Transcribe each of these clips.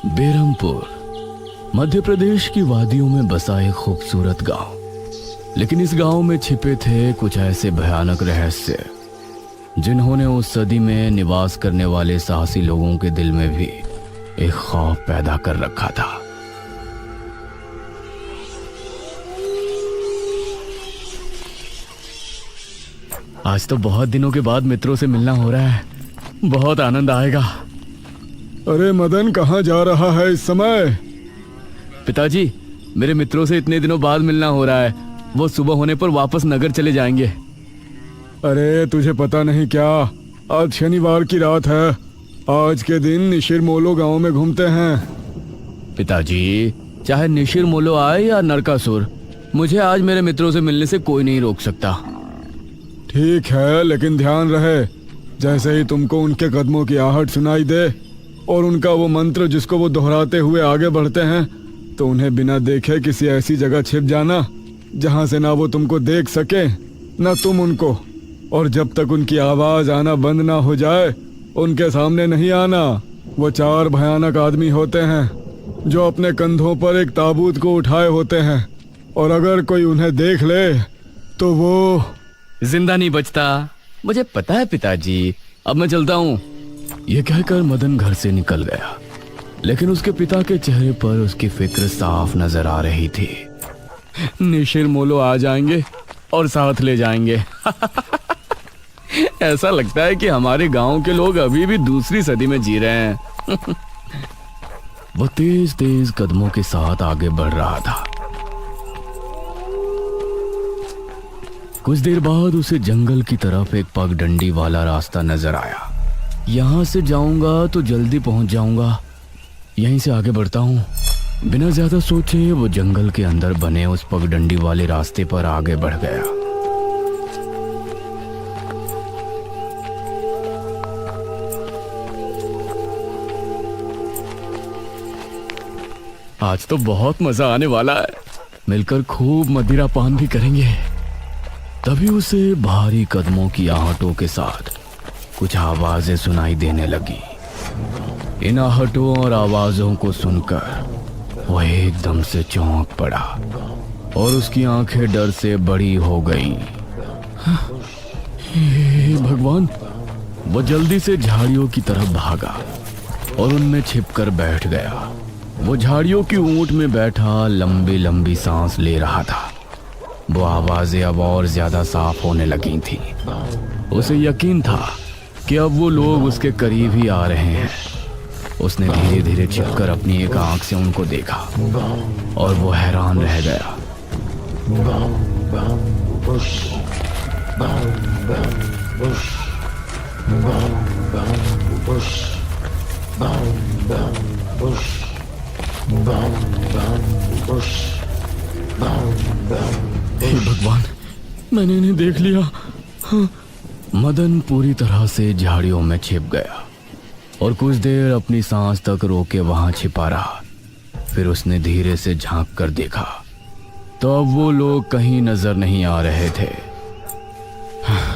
बेरमपुर मध्य प्रदेश की वादियों में बसा एक खूबसूरत गांव। लेकिन इस गांव में छिपे थे कुछ ऐसे भयानक रहस्य जिन्होंने उस सदी में निवास करने वाले साहसी लोगों के दिल में भी एक खौफ पैदा कर रखा था। आज तो बहुत दिनों के बाद मित्रों से मिलना हो रहा है, बहुत आनंद आएगा। अरे मदन, कहाँ जा रहा है इस समय? पिताजी, मेरे मित्रों से इतने दिनों बाद मिलना हो रहा है। वो सुबह होने पर वापस नगर चले जाएंगे। अरे तुझे पता नहीं क्या, आज शनिवार की रात है। आज के दिन निशिर मोलो गांव में घूमते हैं। पिताजी, चाहे निशिर मोलो आए या नरकासुर, मुझे आज मेरे मित्रों से मिलने से कोई नहीं रोक सकता। ठीक है, लेकिन ध्यान रहे, जैसे ही तुमको उनके कदमों की आहट सुनाई दे और उनका वो मंत्र जिसको वो दोहराते हुए आगे बढ़ते हैं, तो उन्हें बिना देखे किसी ऐसी जगह छिप जाना जहां से ना वो तुमको देख सके ना तुम उनको। और जब तक उनकी आवाज आना बंद ना हो जाए उनके सामने नहीं आना। वो 4 भयानक आदमी होते हैं जो अपने कंधों पर एक ताबूत को उठाए होते हैं, और अगर कोई उन्हें देख ले तो वो जिंदा नहीं बचता। मुझे पता है पिताजी, अब मैं चलता हूँ। यह कहकर मदन घर से निकल गया, लेकिन उसके पिता के चेहरे पर उसकी फिक्र साफ नजर आ रही थी। निशिर मोलो आ जाएंगे और साथ ले जाएंगे। ऐसा लगता है कि हमारे गांव के लोग अभी भी दूसरी सदी में जी रहे हैं। वो तेज तेज कदमों के साथ आगे बढ़ रहा था। कुछ देर बाद उसे जंगल की तरफ एक पगडंडी वाला रास्ता नजर आया। यहां से जाऊंगा तो जल्दी पहुंच जाऊंगा, यहीं से आगे बढ़ता हूं। बिना ज्यादा सोचे वो जंगल के अंदर बने उस पगडंडी वाले रास्ते पर आगे बढ़ गया। आज तो बहुत मजा आने वाला है, मिलकर खूब मदिरा पान भी करेंगे। तभी उसे भारी कदमों की आहटों के साथ कुछ आवाजें सुनाई देने लगी। इन आहटों और आवाजों को सुनकर वह एकदम से चौंक पड़ा और उसकी आंखें डर से बड़ी हो गईं। हे भगवान! वो जल्दी से झाड़ियों की तरफ भागा और उनमें छिपकर बैठ गया। वो झाड़ियों की ऊंट में बैठा लंबी लंबी सांस ले रहा था। वो आवाजें अब और ज्यादा साफ होने लगी थी। उसे यकीन था कि अब वो लोग उसके करीब ही आ रहे हैं। उसने धीरे धीरे छिपकर अपनी एक आंख से उनको देखा और वो हैरान रह गया। हे भगवान, मैंने इन्हें देख लिया। हाँ। मदन पूरी तरह से झाड़ियों में छिप गया और कुछ देर अपनी सांस तक रोके वहां छिपा रहा। फिर उसने धीरे से झांक कर देखा तो अब वो लोग कहीं नजर नहीं आ रहे थे। हाँ,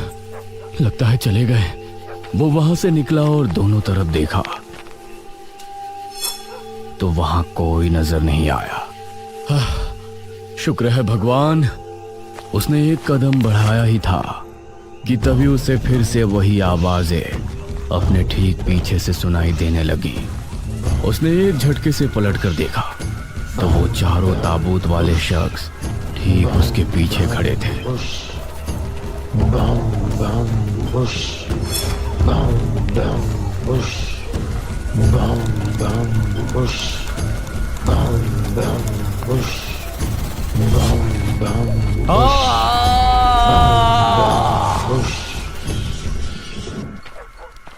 लगता है चले गए। वो वहां से निकला और दोनों तरफ देखा तो वहां कोई नजर नहीं आया। शुक्र है भगवान, उसने एक कदम बढ़ाया ही था कि तभी उसे फिर से वही आवाजें अपने ठीक पीछे से सुनाई देने लगी। उसने एक झटके से पलटकर देखा तो वो चारों ताबूत वाले शख्स ठीक उसके पीछे खड़े थे।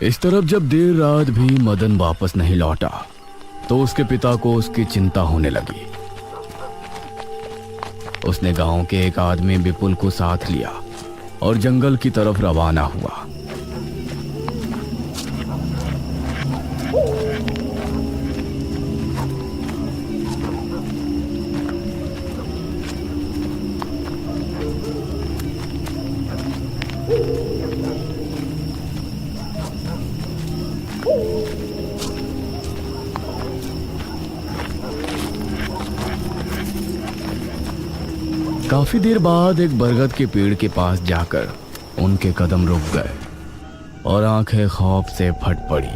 इस तरफ जब देर रात भी मदन वापस नहीं लौटा तो उसके पिता को उसकी चिंता होने लगी। उसने गांव के एक आदमी विपुल को साथ लिया और जंगल की तरफ रवाना हुआ। काफी देर बाद एक बरगद के पेड़ के पास जाकर उनके कदम रुक गए और आंखें खौफ से फट पड़ी।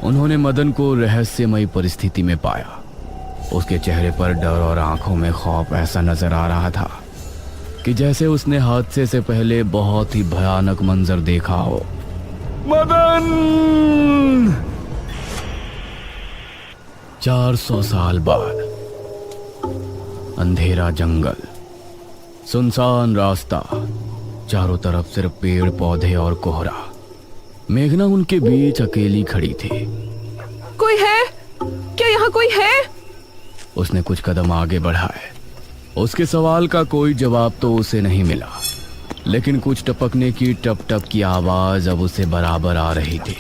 उन्होंने मदन को रहस्यमयी परिस्थिति में पाया। उसके चेहरे पर डर और आंखों में खौफ ऐसा नजर आ रहा था कि जैसे उसने हादसे से पहले बहुत ही भयानक मंजर देखा हो। मदन! 400 साल बाद अंधेरा जंगल, सुनसान रास्ता, चारों तरफ सिर्फ पेड़ पौधे और कोहरा। मेघना उनके बीच अकेली खड़ी थी। कोई है? क्या यहाँ कोई है? उसने कुछ कदम आगे बढ़ाए। उसके सवाल का कोई जवाब तो उसे नहीं मिला, लेकिन कुछ टपकने की टप टप की आवाज अब उसे बराबर आ रही थी।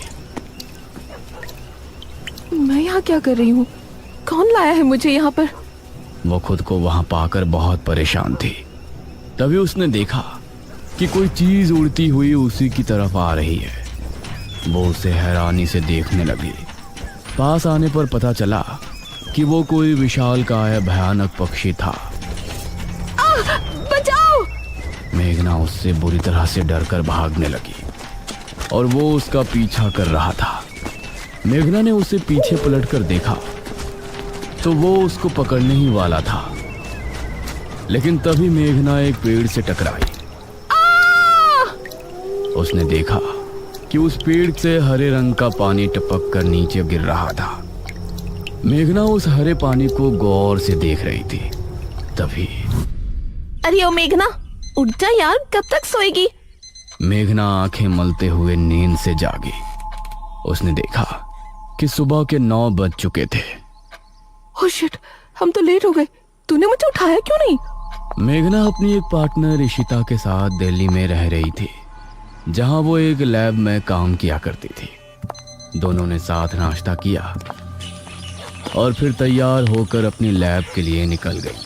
मैं यहाँ क्या कर रही हूँ? कौन लाया है मुझे यहाँ पर? वो खुद को वहां पाकर बहुत परेशान थी। तभी उसने देखा कि कोई चीज उड़ती हुई उसी की तरफ आ रही है। वो उसे हैरानी से देखने लगी। पास आने पर पता चला कि वो कोई विशालकाय भयानक पक्षी था। बचाओ! मेघना उससे बुरी तरह से डरकर भागने लगी और वो उसका पीछा कर रहा था। मेघना ने उसे पीछे पलटकर देखा तो वो उसको पकड़ने ही वाला था, लेकिन तभी मेघना एक पेड़ से टकराई। उसने देखा कि उस पेड़ से हरे रंग का पानी टपक कर नीचे गिर रहा था। मेघना उस हरे पानी को गौर से देख रही थी। तभी अरे ओ मेघना, उठ जा यार, कब तक सोएगी? मेघना आंखें मलते हुए नींद से जागी। उसने देखा कि सुबह के 9 बज चुके थे। ओह शिट, हम तो लेट हो गए। तूने मुझे उठाया क्यों नहीं? मेघना अपनी एक पार्टनर इशिता के साथ दिल्ली में रह रही थी, जहां वो एक लैब में काम किया करती थी। दोनों ने साथ नाश्ता किया और फिर तैयार होकर अपनी लैब के लिए निकल गई।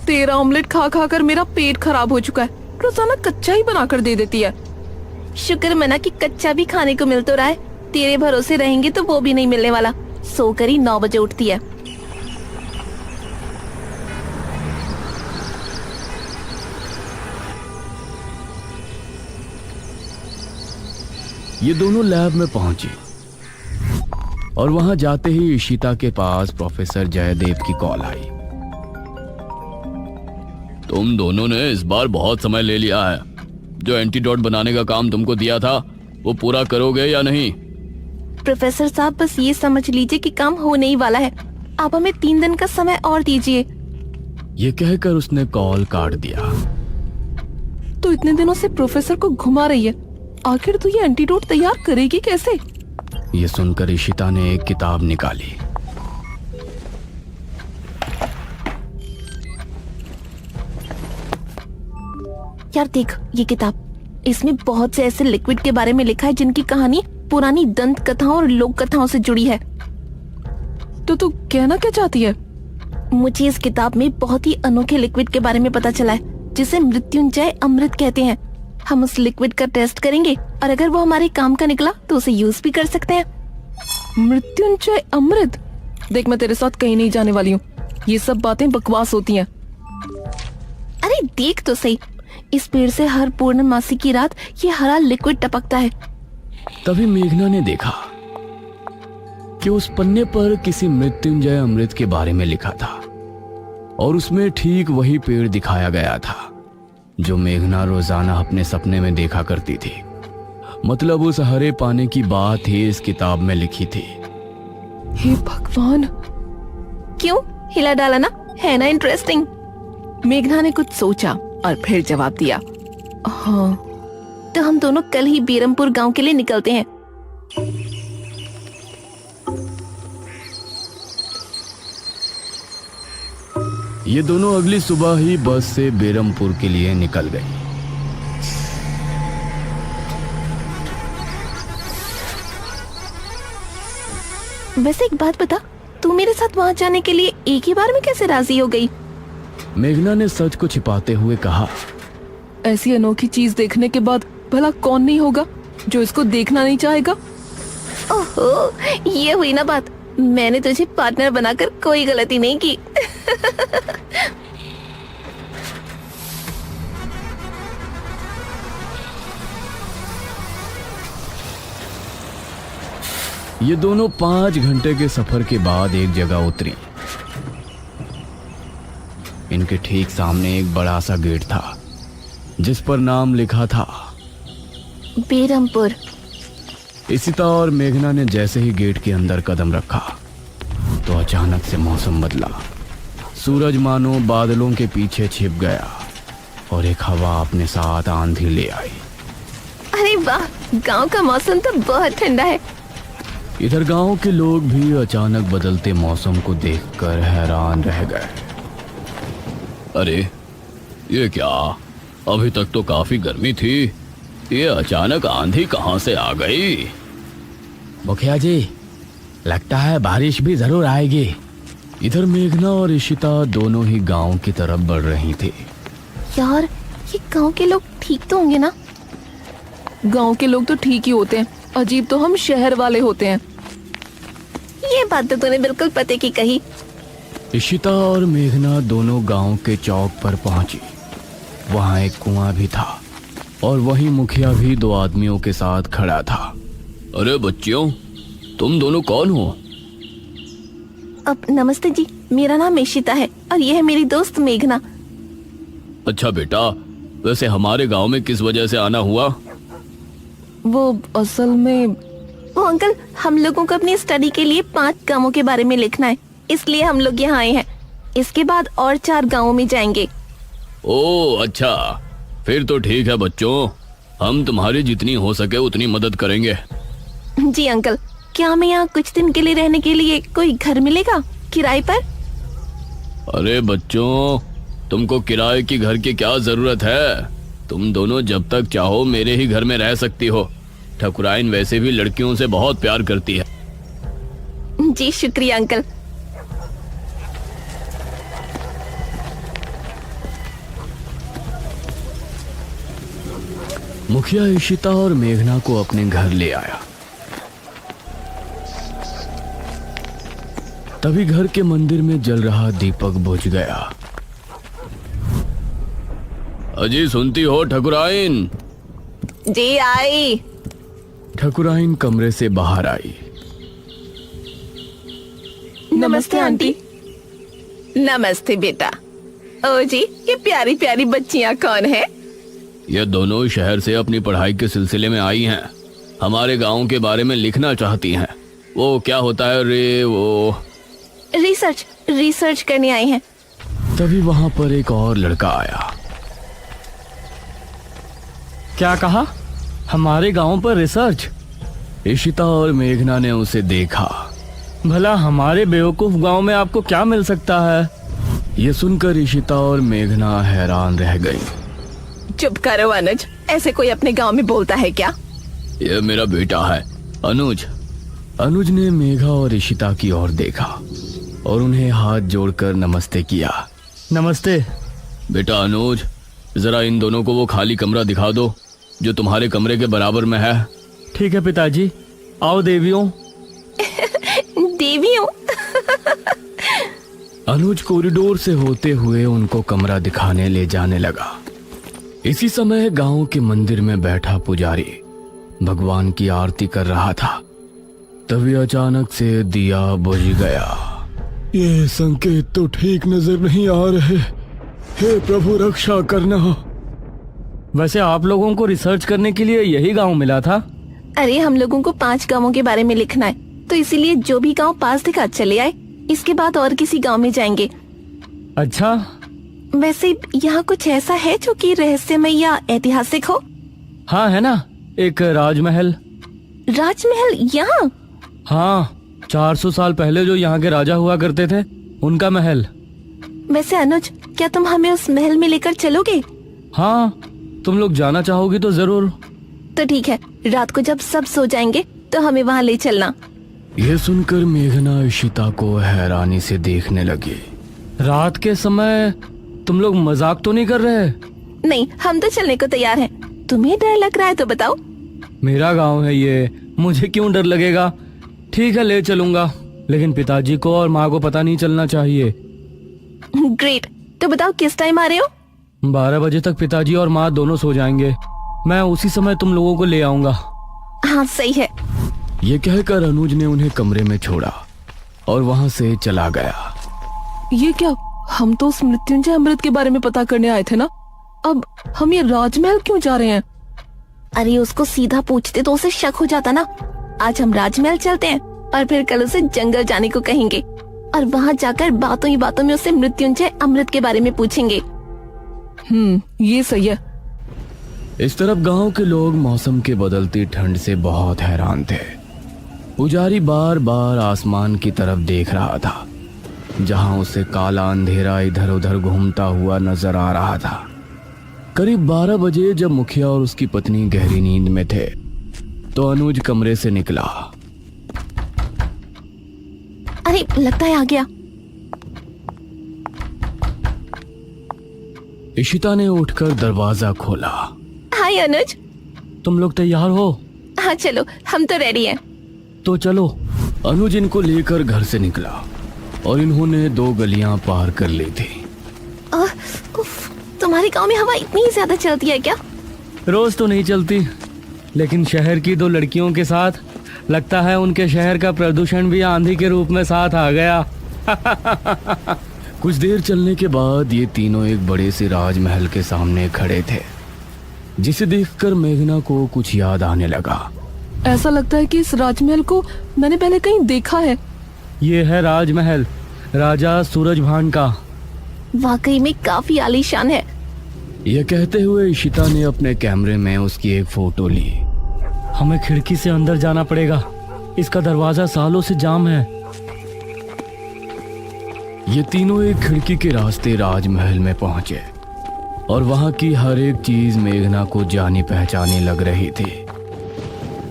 तेरा ऑमलेट खा खा कर मेरा पेट खराब हो चुका है। रोजाना कच्चा ही बनाकर दे देती है। शुक्र मना कि कच्चा भी खाने को मिल तो रहा है। तेरे भरोसे रहेंगे तो वो भी नहीं मिलने वाला। सोकर ही 9 बजे उठती है। ये दोनों लैब में पहुंची और वहां जाते ही इशिता के पास प्रोफेसर जयदेव की कॉल आई। तुम दोनों ने इस बार बहुत समय ले लिया है। जो एंटीडोट बनाने का काम तुमको दिया था वो पूरा करोगे या नहीं? प्रोफेसर साहब, बस ये समझ लीजिए कि काम होने ही वाला है। आप हमें 3 दिन का समय और दीजिए। ये कहकर उसने कॉल काट दिया। तो इतने दिनों से प्रोफेसर को घुमा रही है। आखिर तू ये एंटीडोट तैयार करेगी कैसे? ये सुनकर इशिता ने एक किताब निकाली। यार देख ये किताब, इसमें बहुत से ऐसे लिक्विड के बारे में लिखा है जिनकी कहानी पुरानी दंत कथाओं और लोक कथाओं से जुड़ी है। तो तू कहना क्या चाहती है? मुझे इस किताब में बहुत ही अनोखे लिक्विड के बारे में पता चला है, जिसे मृत्युंजय अमृत कहते हैं। हम उस लिक्विड का टेस्ट करेंगे और अगर वो हमारे काम का निकला तो उसे यूज भी कर सकते हैं। मृत्युंजय अमृत? देख, मैं तेरे साथ कहीं नहीं जाने वाली हूँ। ये सब बातें बकवास होती हैं। अरे देख तो सही, इस पेड़ से हर पूर्णमासी की रात ये हरा लिक्विड टपकता है। तभी मेघना ने देखा कि उस पन्ने पर किसी मृत्युंजय अमृत के बारे में लिखा था और उसमें ठीक वही पेड़ दिखाया गया था जो मेघना रोजाना अपने सपने में देखा करती थी। मतलब उस हरे पानी की बात ही इस किताब में लिखी थी। हे भगवान, क्यों हिला डाला ना, है ना इंटरेस्टिंग? मेघना ने कुछ सोचा और फिर जवाब दिया, हाँ तो हम दोनों कल ही बीरमपुर गांव के लिए निकलते हैं। ये दोनों अगली सुबह ही बस से बेरमपुर के लिए निकल गई। वैसे एक बात बता, तू मेरे साथ वहां जाने के लिए एक ही बार में कैसे राजी हो गई? मेघना ने सच को छिपाते हुए कहा, ऐसी अनोखी चीज देखने के बाद भला कौन नहीं होगा जो इसको देखना नहीं चाहेगा? ओहो, ये हुई ना बात। मैंने तुझे पार्टनर बनाकर कोई गलती नहीं की। ये दोनों 5 घंटे के सफर के बाद एक जगह उतरी। इनके ठीक सामने एक बड़ा सा गेट था जिस पर नाम लिखा था बेरमपुर। इशिता और मेघना ने जैसे ही गेट के अंदर कदम रखा तो अचानक से मौसम बदला। सूरज मानो बादलों के पीछे छिप गया और एक हवा अपने साथ आंधी ले आई। अरे वाह, गांव का मौसम तो बहुत ठंडा है। इधर गांव के लोग भी अचानक बदलते मौसम को देखकर हैरान रह गए। अरे ये क्या, अभी तक तो काफी गर्मी थी, ये अचानक आंधी कहां से आ गई? मुखिया जी, लगता है बारिश भी जरूर आएगी। इधर मेघना और इशिता दोनों ही गांव की तरफ बढ़ रही थी। यार, ये गांव के लोग ठीक तो होंगे ना? गांव के लोग तो ठीक ही होते हैं, अजीब तो हम शहर वाले होते हैं। ये बात तो तूने बिल्कुल पते की कही। इशिता और मेघना दोनों गांव के चौक पर पहुंची। वहां एक कुआं भी था और वहीं मुखिया भी 2 आदमियों के साथ खड़ा था। अरे बच्चियों, तुम दोनों कौन हो? अब नमस्ते जी, मेरा नाम इशिता है और यह है मेरी दोस्त मेघना। अच्छा बेटा, वैसे हमारे गांव में किस वजह से आना हुआ? वो असल में वो अंकल, हम लोगों को अपनी स्टडी के लिए 5 गांवों के बारे में लिखना है, इसलिए हम लोग यहाँ आए हैं। इसके बाद और 4 गांवों में जाएंगे। ओह अच्छा, फिर तो ठीक है बच्चों, हम तुम्हारी जितनी हो सके उतनी मदद करेंगे। जी अंकल, क्या हमें यहाँ कुछ दिन के लिए रहने के लिए कोई घर मिलेगा किराए पर? अरे बच्चों, तुमको किराए की घर की क्या जरूरत है? तुम दोनों जब तक चाहो मेरे ही घर में रह सकती हो। ठकुराइन वैसे भी लड़कियों से बहुत प्यार करती है। जी शुक्रिया अंकल। मुखिया इशिता और मेघना को अपने घर ले आया। तभी घर के मंदिर में जल रहा दीपक बुझ गया। अजी सुनती हो ठकुराइन? जी आई। ठकुराइन कमरे से बाहर आई। नमस्ते आंटी। नमस्ते बेटा। ओ जी, ये प्यारी प्यारी बच्चियां कौन है? ये दोनों शहर से अपनी पढ़ाई के सिलसिले में आई हैं। हमारे गांव के बारे में लिखना चाहती हैं। वो क्या होता है रे, वो रिसर्च करने आए हैं। तभी वहां पर एक और लड़का आया। क्या कहा? हमारे गांव पर रिसर्च? इशिता और मेघना ने उसे देखा। भला हमारे बेवकूफ गांव में आपको क्या मिल सकता है? ये सुनकर इशिता और मेघना हैरान रह गई। चुप करो अनुज, ऐसे कोई अपने गांव में बोलता है क्या? ये मेरा बेटा है अनुज। अनुज ने मेघा और इशिता की ओर देखा और उन्हें हाथ जोड़कर नमस्ते किया। नमस्ते बेटा अनुज, जरा इन दोनों को वो खाली कमरा दिखा दो जो तुम्हारे कमरे के बराबर में है। ठीक है पिताजी, आओ देवियों। देवियों? अनुज कॉरिडोर से होते हुए उनको कमरा दिखाने ले जाने लगा। इसी समय गांव के मंदिर में बैठा पुजारी भगवान की आरती कर रहा था। तभी अचानक से दिया बुझ गया। ये संकेत तो ठीक नजर नहीं आ रहे। हे प्रभु, रक्षा करना। वैसे आप लोगों को रिसर्च करने के लिए यही गांव मिला था? अरे हम लोगों को 5 गांवों के बारे में लिखना है, तो इसीलिए जो भी गांव पास दिखा चले आए। इसके बाद और किसी गांव में जाएंगे। अच्छा, वैसे यहाँ कुछ ऐसा है जो कि रहस्यमय या ऐतिहासिक हो? हाँ है ना, एक राजमहल। राजमहल यहाँ? हाँ, 400 साल पहले जो यहाँ के राजा हुआ करते थे, उनका महल। वैसे अनुज, क्या तुम हमें उस महल में लेकर चलोगे? हाँ, तुम लोग जाना चाहोगी तो जरूर। तो ठीक है, रात को जब सब सो जाएंगे तो हमें वहाँ ले चलना। यह सुनकर मेघना इशिता को हैरानी से देखने लगी। रात के समय तुम लोग मजाक तो नहीं कर रहे? नहीं, हम तो चलने को तैयार हैं। तुम्हें डर लग रहा है तो बताओ। मेरा गांव है ये, मुझे क्यों डर लगेगा? ठीक है, ले चलूंगा, लेकिन पिताजी को और माँ को पता नहीं चलना चाहिए। ग्रेट। तो बताओ किस टाइम आ रहे हो? 12 बजे तक पिताजी और माँ दोनों सो जाएंगे। मैं उसी समय तुम लोगों को ले आऊंगा। हाँ सही है। ये कहकर अनुज ने उन्हें कमरे में छोड़ा और वहां से चला गया। ये क्या? हम तो उस मृत्युंजय अमृत के बारे में पता करने आए थे ना। अब हम ये राजमहल क्यों जा रहे हैं? अरे उसको सीधा पूछते तो उसे शक हो जाता ना। आज हम राजमहल चलते हैं और फिर कल उसे जंगल जाने को कहेंगे और वहाँ जाकर बातों ही बातों में उससे मृत्युंजय अमृत के बारे में पूछेंगे। ये सही है। इस तरफ गांव के लोग मौसम के बदलती ठंड से बहुत हैरान थे। पुजारी बार बार आसमान की तरफ देख रहा था, जहां उसे काला अंधेरा इधर उधर घूमता हुआ नजर आ रहा था। करीब 12 बजे जब मुखिया और उसकी पत्नी गहरी नींद में थे, तो अनुज कमरे से निकला। अरे लगता है आ गया। इशिता ने उठकर दरवाजा खोला। हाय अनुज। तुम लोग तैयार हो? हाँ चलो, हम तो रेडी हैं। तो चलो। अनुज इनको लेकर घर से निकला और इन्होंने 2 गलियां पार कर ली थी। उफ, तुम्हारे गांव में हवा इतनी ज्यादा चलती है क्या? रोज तो नहीं चलती, लेकिन शहर की 2 लड़कियों के साथ लगता है उनके शहर का प्रदूषण भी आंधी के रूप में साथ आ गया। कुछ देर चलने के बाद ये तीनों एक बड़े से राजमहल के सामने खड़े थे, जिसे देखकर मेघना को कुछ याद आने लगा। ऐसा लगता है कि इस राजमहल को मैंने पहले कहीं देखा है। ये है राजमहल, राजा सूरजभान का। वाकई में काफी आलीशान है। यह कहते हुए इशिता ने अपने कैमरे में उसकी एक फोटो ली। हमें खिड़की से अंदर जाना पड़ेगा, इसका दरवाजा सालों से जाम है। ये तीनों एक खिड़की के रास्ते राजमहल में पहुंचे और वहां की हर एक चीज मेघना को जानी पहचानी लग रही थी।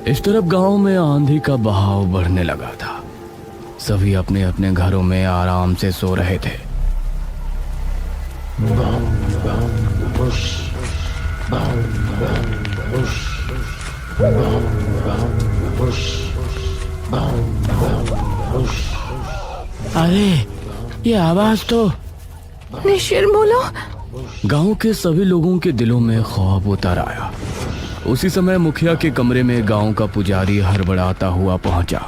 इस तरफ गांव में आंधी का बहाव बढ़ने लगा था। सभी अपने अपने घरों में आराम से सो रहे थे। अरे ये आवाज तो निशिरमोलो। गांव के सभी लोगों के दिलों में खौफ उतर आया। उसी समय मुखिया के कमरे में गांव का पुजारी हड़बड़ाता हुआ पहुंचा।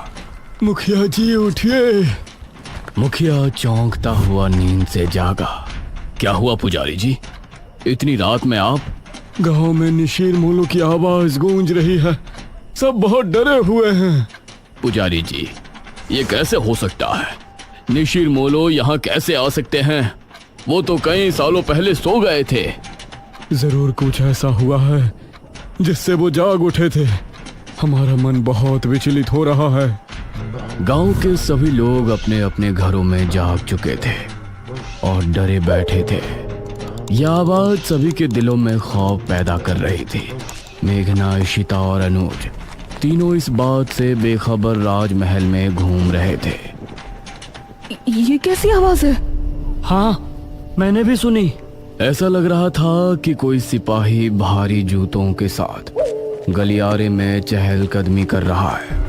मुखिया जी उठिए। मुखिया चौंकता हुआ नींद से जागा। क्या हुआ पुजारी जी, इतनी रात में आप? गांव में निशीर मोलो की आवाज गूंज रही है, सब बहुत डरे हुए हैं। पुजारी जी, ये कैसे हो सकता है? निशीर मोलो यहाँ कैसे आ सकते हैं? वो तो कई सालों पहले सो गए थे। जरूर कुछ ऐसा हुआ है जिससे वो जाग उठे थे। हमारा मन बहुत विचलित हो रहा है। गांव के सभी लोग अपने अपने घरों में जाग चुके थे और डरे बैठे थे। यह आवाज सभी के दिलों में खौफ पैदा कर रही थी। मेघना, इशिता और अनुज तीनों इस बात से बेखबर राजमहल में घूम रहे थे। ये कैसी आवाज है? हाँ, मैंने भी सुनी। ऐसा लग रहा था कि कोई सिपाही भारी जूतों के साथ गलियारे में चहलकदमी कर रहा है,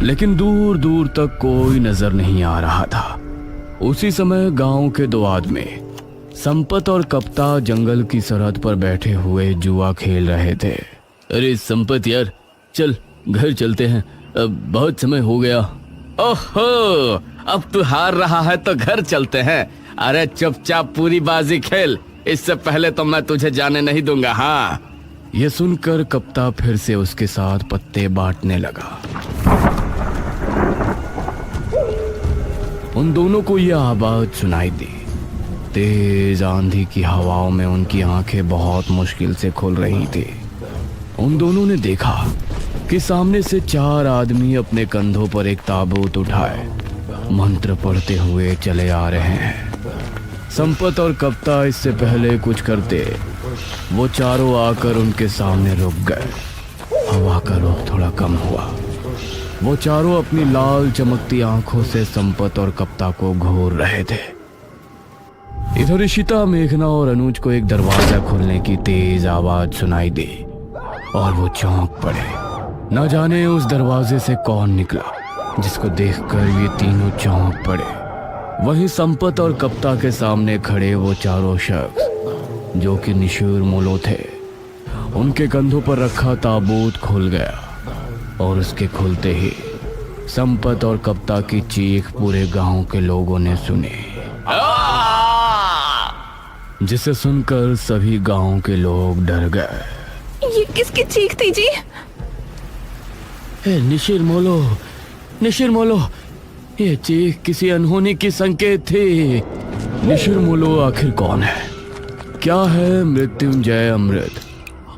लेकिन दूर दूर तक कोई नजर नहीं आ रहा था। उसी समय गांव के 2 आदमी संपत और कप्ता जंगल की सरहद पर बैठे हुए जुआ खेल रहे थे। अरे संपत यार, चल घर चलते हैं, अब बहुत समय हो गया। ओहो, अब तू हार रहा है तो घर चलते हैं। अरे चुपचाप पूरी बाजी खेल, इससे पहले तो मैं तुझे जाने नहीं दूंगा। हाँ। यह सुनकर कप्ता फिर से उसके साथ पत्ते बांटने लगा। उन दोनों को यह आवाज सुनाई दी। तेज आंधी की हवाओं में उनकी आंखें बहुत मुश्किल से खुल रही थी। उन दोनों ने देखा कि सामने से 4 आदमी अपने कंधों पर एक ताबूत उठाए मंत्र पढ़ते हुए चले आ रहे हैं। संपत और कप्ता इससे पहले कुछ करते, वो चारों आकर उनके सामने रुक गए। हवा का रुख थोड़ा कम हुआ। वो चारों अपनी लाल चमकती आंखों से संपत और कप्ता को घूर रहे थे। इधर इशिता, मेघना और अनुज को एक दरवाजा खोलने की तेज आवाज सुनाई दी और वो चौंक पड़े। न जाने उस दरवाजे से कौन निकला, जिसको देखकर ये तीनों चौंक पड़े। वहीं संपत और कप्ता के सामने खड़े वो चारों शख्स जो कि निशिर मोलो थे। उनके कंधों पर रखा ताबूत खुल गया और उसके खुलते ही संपत और कप्ता की चीख पूरे गांव के लोगों ने सुनी, जिसे सुनकर सभी गांव के लोग डर गए। ये किसकी चीख थी जी? निशिर मोलो, ये चीख किसी अनहोनी की संकेत थी। निशिर मोलो आखिर कौन है? क्या है मृत्युंजय अमृत?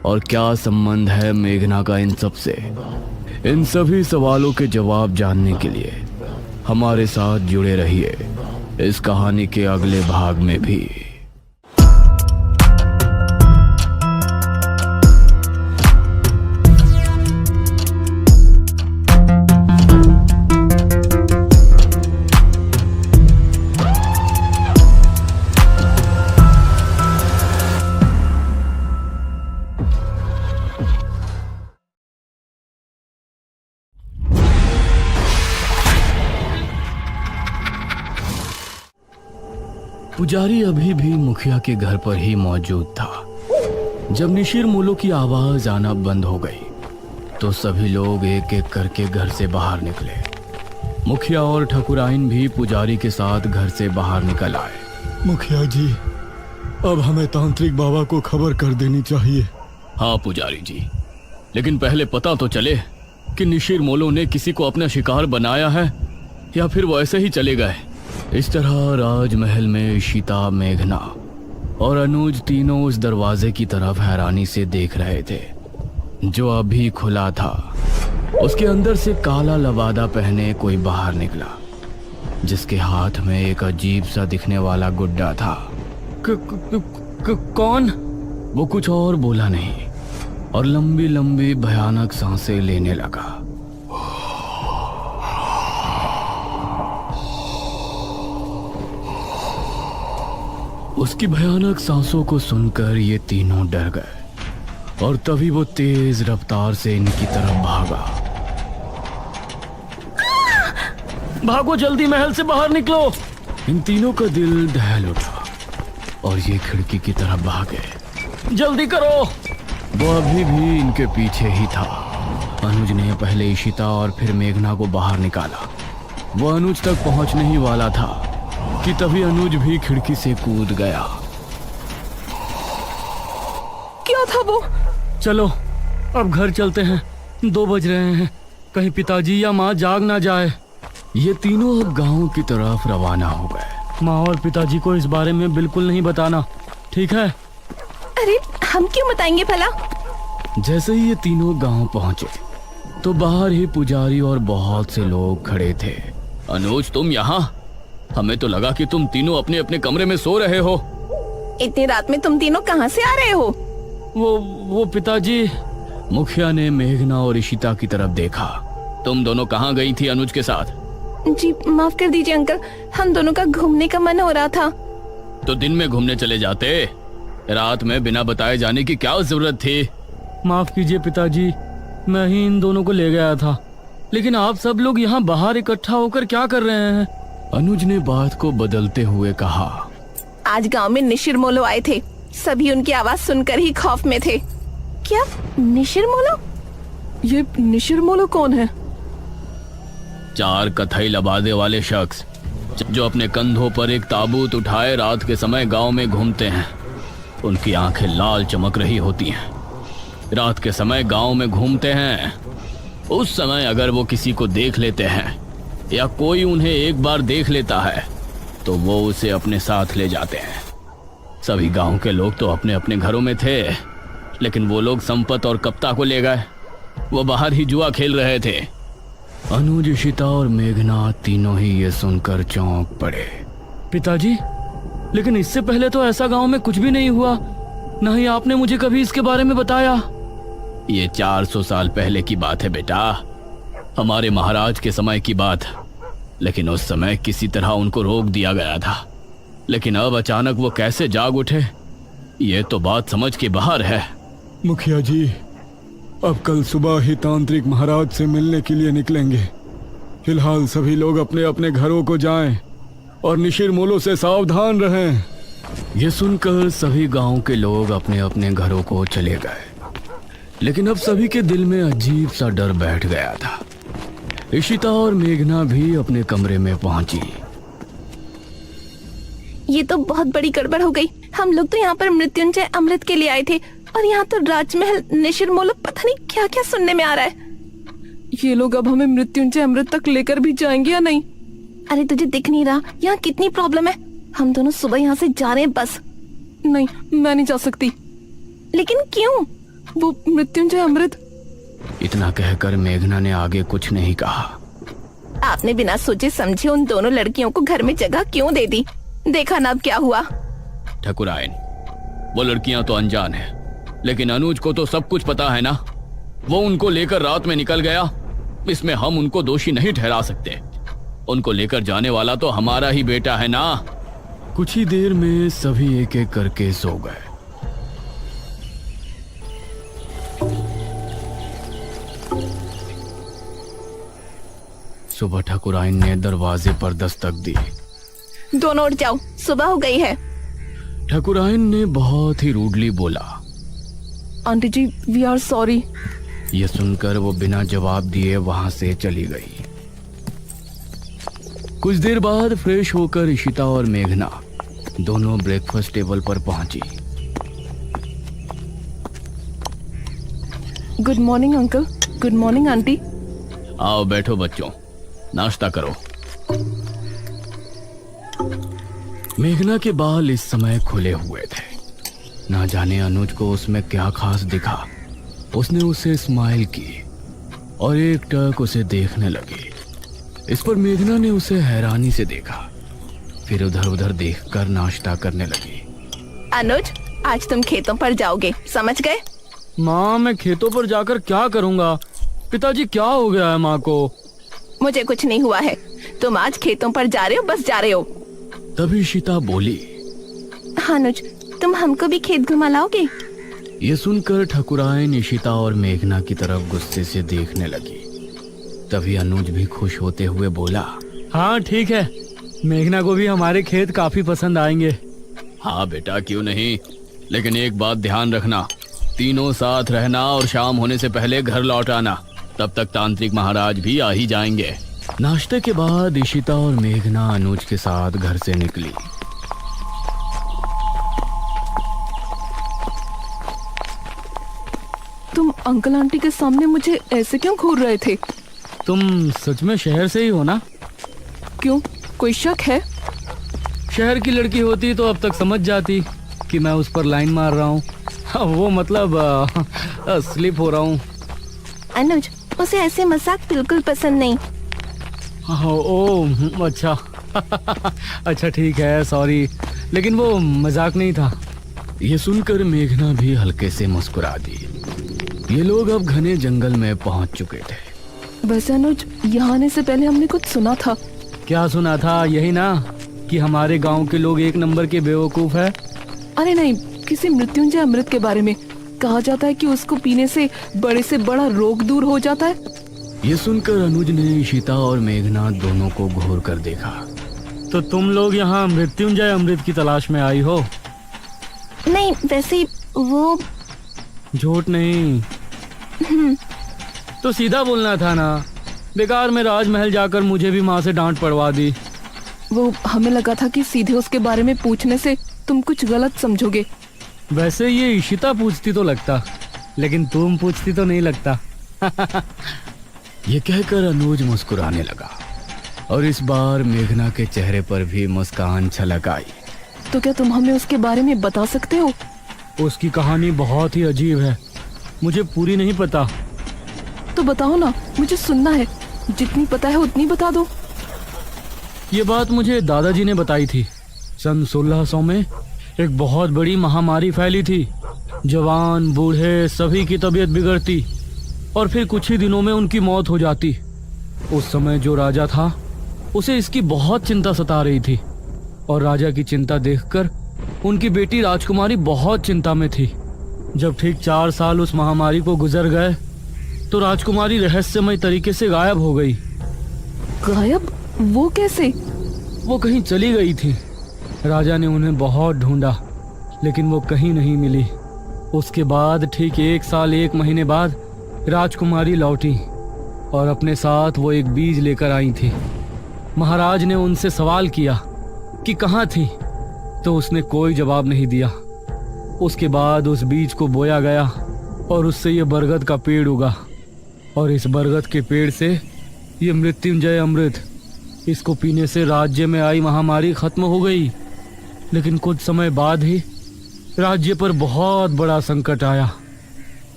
और क्या संबंध है मेघना का इन सब से? इन सभी सवालों के जवाब जानने के लिए हमारे साथ जुड़े रहिए इस कहानी के अगले भाग में भी। पुजारी अभी भी मुखिया के घर पर ही मौजूद था। जब निशिर मोलो की आवाज आना बंद हो गई तो सभी लोग एक एक करके घर से बाहर निकले। मुखिया और ठकुराइन भी पुजारी के साथ घर से बाहर निकल आए। मुखिया जी, अब हमें तांत्रिक बाबा को खबर कर देनी चाहिए। हाँ पुजारी जी, लेकिन पहले पता तो चले कि निशिर मोलो ने किसी को अपना शिकार बनाया है या फिर वो ऐसे ही चले गए। इस तरह राजमहल में इशिता, मेघना और अनुज तीनों उस दरवाजे की तरफ हैरानी से देख रहे थे जो अभी खुला था। उसके अंदर से काला लबादा पहने कोई बाहर निकला, जिसके हाथ में एक अजीब सा दिखने वाला गुड्डा था। कौन? वो कुछ और बोला नहीं और लंबी लंबी भयानक सांसें लेने लगा। उसकी भयानक सांसों को सुनकर ये तीनों डर गए और तभी वो तेज रफ्तार से इनकी तरफ भागा। भागो जल्दी, महल से बाहर निकलो। इन तीनों का दिल दहल उठा और ये खिड़की की तरफ भागे। जल्दी करो। वो अभी भी इनके पीछे ही था। अनुज ने पहले इशिता और फिर मेघना को बाहर निकाला। वो अनुज तक पहुंचने ही वाला था कि तभी अनुज भी खिड़की से कूद गया। क्या था वो? चलो अब घर चलते हैं, 2 बज रहे हैं, कहीं पिताजी या माँ जाग ना जाए। ये तीनों अब गांव की तरफ रवाना हो गए। माँ और पिताजी को इस बारे में बिल्कुल नहीं बताना, ठीक है? अरे हम क्यों बताएंगे भला? जैसे ही ये तीनों गांव पहुंचे तो बाहर ही पुजारी और बहुत से लोग खड़े थे। अनुज, तुम यहाँ? हमें तो लगा कि तुम तीनों अपने अपने कमरे में सो रहे हो। इतनी रात में तुम तीनों कहाँ से आ रहे हो? वो पिताजी। मुखिया ने मेघना और इशिता की तरफ देखा। तुम दोनों कहाँ गई थी अनुज के साथ? जी माफ कर दीजिए अंकल, हम दोनों का घूमने का मन हो रहा था। तो दिन में घूमने चले जाते, रात में बिना बताए जाने की क्या जरूरत थी? माफ कीजिए पिताजी, मैं ही इन दोनों को ले गया था, लेकिन आप सब लोग यहाँ बाहर इकट्ठा होकर क्या कर रहे हैं? अनुज ने बात को बदलते हुए कहा। आज गांव में निशिर मोलो आए थे, सभी उनकी आवाज सुनकर ही खौफ में थे। क्या निशिर मोलो? ये निशिर मोलो कौन है? 4 कथई लबादे वाले शख्स जो अपने कंधों पर एक ताबूत उठाए रात के समय गांव में घूमते हैं। उनकी आंखें लाल चमक रही होती हैं। रात के समय गांव में घूमते हैं। उस समय अगर वो किसी को देख लेते हैं या कोई उन्हें एक बार देख लेता है तो वो उसे अपने साथ ले जाते हैं। सभी गांव के लोग तो अपने अपने घरों में थे, लेकिन वो लोग संपत और कप्ता को ले गए। वो बाहर ही जुआ खेल रहे थे। अनुज, इशिता और मेघना तीनों ही ये सुनकर चौंक पड़े। पिताजी, लेकिन इससे पहले तो ऐसा गांव में कुछ भी नहीं हुआ, न ही आपने मुझे कभी इसके बारे में बताया। ये 400 साल पहले की बात है बेटा, हमारे महाराज के समय की बात। लेकिन उस समय किसी तरह उनको रोक दिया गया था, लेकिन अब अचानक वो कैसे जाग उठे, ये तो बात समझ के बाहर है। मुखिया जी, अब कल सुबह ही तांत्रिक महाराज से मिलने के लिए निकलेंगे। फिलहाल सभी लोग अपने अपने घरों को जाएं और निशिर-मोलो से सावधान रहें। ये सुनकर सभी गांव के लोग अपने अपने घरों को चले गए, लेकिन अब सभी के दिल में अजीब सा डर बैठ गया था। इशिता और मेघना भी अपने कमरे में पहुंची। ये तो बहुत बड़ी गड़बड़ हो गई। हम लोग तो यहाँ पर मृत्युंजय अमृत के लिए आए थे और यहाँ तो राजमहल निशिर-मोलो पता नहीं क्या क्या सुनने में आ रहा है। ये लोग अब हमें मृत्युंजय अमृत तक लेकर भी जाएंगे या नहीं? अरे तुझे दिख नहीं रहा यहाँ कितनी प्रॉब्लम है? हम दोनों सुबह यहाँ से जा रहे हैं बस। नहीं, मैं नहीं जा सकती। लेकिन क्यों? वो मृत्युंजय अमृत। इतना कहकर मेघना ने आगे कुछ नहीं कहा। आपने बिना सोचे समझे उन दोनों लड़कियों को घर में जगह क्यों दे दी? देखा ना अब क्या हुआ। ठकुराइन, वो लड़कियां तो अनजान है, लेकिन अनुज को तो सब कुछ पता है ना। वो उनको लेकर रात में निकल गया, इसमें हम उनको दोषी नहीं ठहरा सकते। उनको लेकर जाने वाला तो हमारा ही बेटा है ना। कुछ ही देर में सभी एक एक करके सो गए। सुबह ठकुराइन ने दरवाजे पर दस्तक दी। दोनों उठ जाओ, सुबह हो गई है। ठकुराइन ने बहुत ही रूडली बोला। Aunty ji, we are sorry. यह सुनकर वो बिना जवाब दिए वहां से चली गई। कुछ देर बाद फ्रेश होकर इशिता और मेघना दोनों ब्रेकफास्ट टेबल पर पहुंची। Good morning uncle. Good morning aunty. आओ बैठो बच्चों, नाश्ता करो। मेघना के बाल इस समय खुले हुए थे। ना जाने अनुज को उसमें क्या खास दिखा। उसने उसे स्माइल की और एक टक उसे देखने लगी। इस पर मेघना ने उसे हैरानी से देखा, फिर उधर उधर देखकर नाश्ता करने लगी। अनुज, आज तुम खेतों पर जाओगे, समझ गए? माँ, मैं खेतों पर जाकर क्या करूँगा? पिताजी, क्या हो गया है माँ को? मुझे कुछ नहीं हुआ है। तुम आज खेतों पर जा रहे हो, बस जा रहे हो। तभी इशिता बोली, अनुज, तुम हमको भी खेत घुमा लाओगे? ये सुनकर ठकुराइन इशिता और मेघना की तरफ गुस्से से देखने लगी। तभी अनुज भी खुश होते हुए बोला, हाँ ठीक है, मेघना को भी हमारे खेत काफी पसंद आएंगे। हाँ बेटा, क्यों नहीं, लेकिन एक बात ध्यान रखना, तीनों साथ रहना और शाम होने से पहले घर लौट आना। तब तक तांत्रिक महाराज भी आ ही जाएंगे। नाश्ते के बाद इशिता और मेघना अनुज के साथ घर से निकली। तुम अंकल आंटी के सामने मुझे ऐसे क्यों घूर रहे थे? तुम सच में शहर से ही हो ना? क्यों, कोई शक है? शहर की लड़की होती तो अब तक समझ जाती कि मैं उस पर लाइन मार रहा हूँ। वो मतलब स्लिप हो रहा हूँ। अनुज, उसे ऐसे मजाक बिल्कुल पसंद नहीं। ओ अच्छा। अच्छा ठीक है, सॉरी, लेकिन वो मजाक नहीं था। ये सुनकर मेघना भी हल्के से मुस्कुरा दी। ये लोग अब घने जंगल में पहुंच चुके थे। वैसे अनुज, यहाँ आने से पहले हमने कुछ सुना था। क्या सुना था? यही ना कि हमारे गांव के लोग एक नंबर के बेवकूफ है। अरे नहीं, किसी मृत्युंजय अमृत के बारे में। कहा जाता है कि उसको पीने से बड़ा रोग दूर हो जाता है। ये सुनकर अनुज ने इशिता और मेघना दोनों को घूर कर देखा। तो तुम लोग यहाँ मृत्युंजय अमृत की तलाश में आई हो? नहीं, वैसे वो झूठ नहीं तो सीधा बोलना था ना। बेकार में राजमहल जाकर मुझे भी माँ से डांट पड़वा दी। वो हमें लगा था कि सीधे उसके बारे में पूछने से तुम कुछ गलत समझोगे। वैसे ये इशिता पूछती तो लगता, लेकिन तुम पूछती तो नहीं लगता। ये कहकर अनुज मुस्कुराने लगा और इस बार मेघना के चेहरे पर भी मुस्कान छलक आई। तो क्या तुम हमें उसके बारे में बता सकते हो? उसकी कहानी बहुत ही अजीब है, मुझे पूरी नहीं पता। तो बताओ ना, मुझे सुनना है। जितनी पता है उतनी बता दो। ये बात मुझे दादाजी ने बताई थी। सन 1600 में एक बहुत बड़ी महामारी फैली थी। जवान बूढ़े सभी की तबीयत बिगड़ती और फिर कुछ ही दिनों में उनकी मौत हो जाती। उस समय जो राजा था उसे इसकी बहुत चिंता सता रही थी और राजा की चिंता देखकर उनकी बेटी राजकुमारी बहुत चिंता में थी। जब ठीक 4 साल उस महामारी को गुजर गए तो राजकुमारी रहस्यमय तरीके से गायब हो गई। गायब? वो कैसे? वो कहीं चली गई थी। राजा ने उन्हें बहुत ढूंढा, लेकिन वो कहीं नहीं मिली। उसके बाद ठीक 1 साल 1 महीने बाद राजकुमारी लौटी और अपने साथ वो एक बीज लेकर आई थी। महाराज ने उनसे सवाल किया कि कहाँ थी, तो उसने कोई जवाब नहीं दिया। उसके बाद उस बीज को बोया गया और उससे ये बरगद का पेड़ उगा, और इस बरगद के पेड़ से ये मृत्युंजय अमृत, इसको पीने से राज्य में आई महामारी खत्म हो गई। लेकिन कुछ समय बाद ही राज्य पर बहुत बड़ा संकट आया।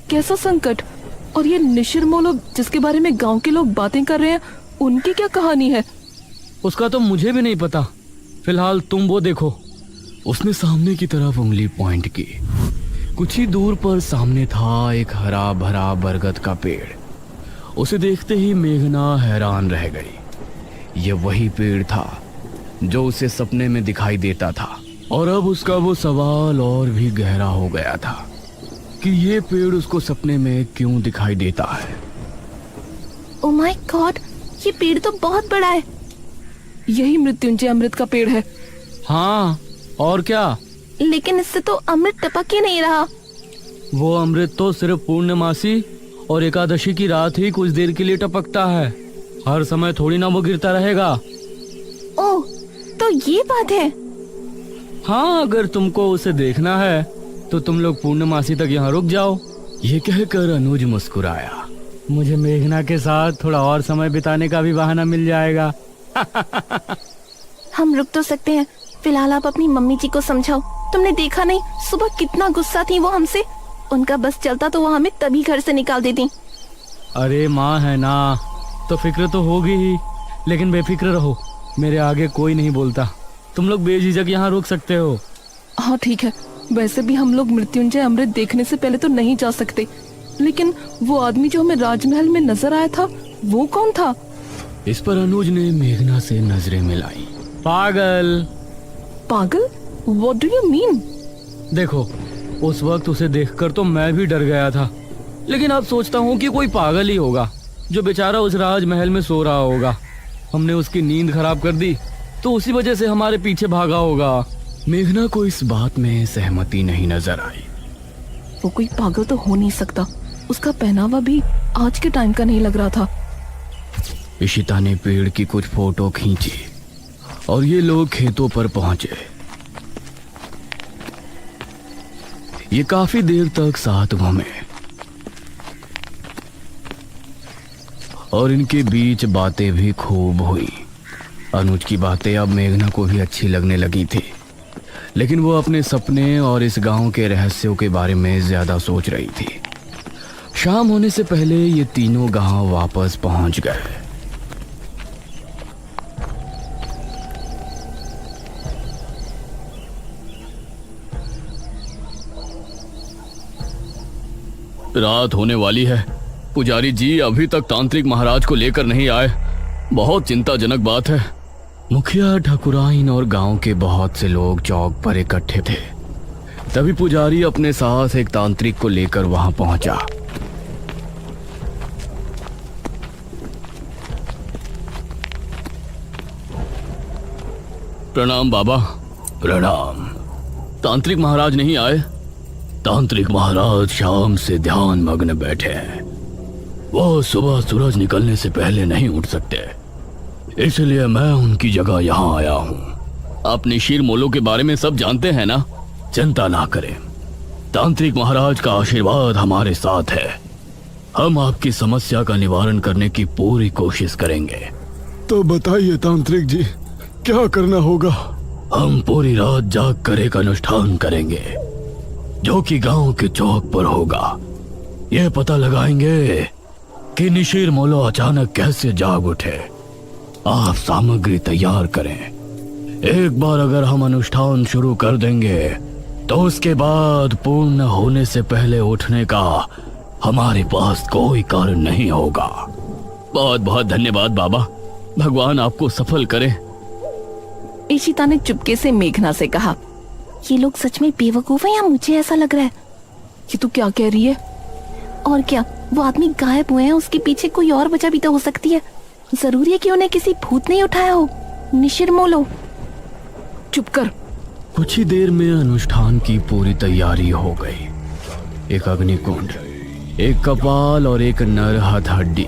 कैसा संकट? और ये निशिर-मोलो जिसके बारे में गांव के लोग बातें कर रहे हैं, उनकी क्या कहानी है? उसका तो मुझे भी नहीं पता। फिलहाल तुम वो देखो। उसने सामने की तरफ उंगली पॉइंट की। कुछ ही दूर पर सामने था एक हरा भरा बरगद का पेड़। उसे देखते ही मेघना हैरान रह गई। ये वही पेड़ था जो उसे सपने में दिखाई देता था, और अब उसका वो सवाल और भी गहरा हो गया था कि ये पेड़ उसको सपने में क्यों दिखाई देता है। ओह माय गॉड, ये पेड़ तो बहुत बड़ा है। यही मृत्युंजय अमृत का पेड़ है। हाँ, और क्या? लेकिन इससे तो अमृत टपक ही नहीं रहा। वो अमृत तो सिर्फ पूर्णमासी और एकादशी की रात ही कुछ देर के लिए टपकता है। हर समय थोड़ी ना वो गिरता रहेगा। ओह, तो ये बात है। हाँ, अगर तुमको उसे देखना है तो तुम लोग पूर्णमासी तक यहाँ रुक जाओ। ये कहकर अनुज मुस्कुराया। मुझे मेघना के साथ थोड़ा और समय बिताने का भी बहाना मिल जाएगा। हम रुक तो सकते हैं। फिलहाल आप अपनी मम्मी जी को समझाओ। तुमने देखा नहीं सुबह कितना गुस्सा थी वो हमसे। उनका बस चलता तो वो हमें तभी घर से निकाल देती। अरे माँ है ना, तो फिक्र तो होगी ही, लेकिन बेफिक्र रहो, मेरे आगे कोई नहीं बोलता। तुम लोग बेझिझक यहाँ रुक सकते हो। हाँ ठीक है। वैसे भी हम लोग मृत्युंजय अमृत देखने से पहले तो नहीं जा सकते। लेकिन वो आदमी जो हमें राजमहल में नजर आया था, वो कौन था? इस पर अनुज ने मेघना से नजरें मिलाई। पागल। पागल? What do you mean? देखो, उस वक्त उसे देखकर तो मैं भी डर गया था, लेकिन अब सोचता हूँ कि कोई पागल ही होगा जो बेचारा उस राजमहल में सो रहा होगा। हमने उसकी नींद खराब कर दी तो उसी वजह से हमारे पीछे भागा होगा। मेघना को इस बात में सहमति नहीं नजर आई। वो कोई पागल तो हो नहीं सकता। उसका पहनावा भी आज के टाइम का नहीं लग रहा था। इशिता ने पेड़ की कुछ फोटो खींची और ये लोग खेतों पर पहुंचे। ये काफी देर तक साथ घूमे और इनके बीच बातें भी खूब हुई। अनुज की बातें अब मेघना को भी अच्छी लगने लगी थी, लेकिन वो अपने सपने और इस गांव के रहस्यों के बारे में ज्यादा सोच रही थी। शाम होने से पहले ये तीनों गांव वापस पहुंच गए। रात होने वाली है। पुजारी जी अभी तक तांत्रिक महाराज को लेकर नहीं आए। बहुत चिंताजनक बात है। मुखिया, ठाकुराइन और गांव के बहुत से लोग चौक पर इकट्ठे थे। तभी पुजारी अपने साथ एक तांत्रिक को लेकर वहां पहुंचा। प्रणाम बाबा। प्रणाम। तांत्रिक महाराज नहीं आए? तांत्रिक महाराज शाम से ध्यान मग्न बैठे हैं। वो सुबह सूरज निकलने से पहले नहीं उठ सकते, इसलिए मैं उनकी जगह यहाँ आया हूँ। आप निशिर-मोलो के बारे में सब जानते हैं ना? चिंता ना करें, तांत्रिक महाराज का आशीर्वाद हमारे साथ है। हम आपकी समस्या का निवारण करने की पूरी कोशिश करेंगे। तो बताइए तांत्रिक जी, क्या करना होगा? हम पूरी रात जाग कर एक अनुष्ठान करेंगे जो कि गांव के चौक पर होगा। यह पता लगाएंगे कि निशिर-मोलो अचानक कैसे जाग उठे। आप सामग्री तैयार करें। एक बार अगर हम अनुष्ठान शुरू कर देंगे तो उसके बाद पूर्ण होने से पहले उठने का हमारे पास कोई कारण नहीं होगा। बहुत बहुत धन्यवाद बाबा, भगवान आपको सफल करे। इशिता ने चुपके से मेघना से कहा, ये लोग सच में बेवकूफ हैं या मुझे ऐसा लग रहा है? ये तू क्या कह रही है? और क्या, वो आदमी गायब हुए हैं, उसके पीछे कोई और वजह भी तो हो सकती है। जरूरी है कि उन्हें किसी भूत ने उठाया हो। निशिर मोलो, चुप कर। कुछ ही देर में अनुष्ठान की पूरी तैयारी हो गई। एक अग्निकुंड, एक कपाल और एक नर हथहड्डी।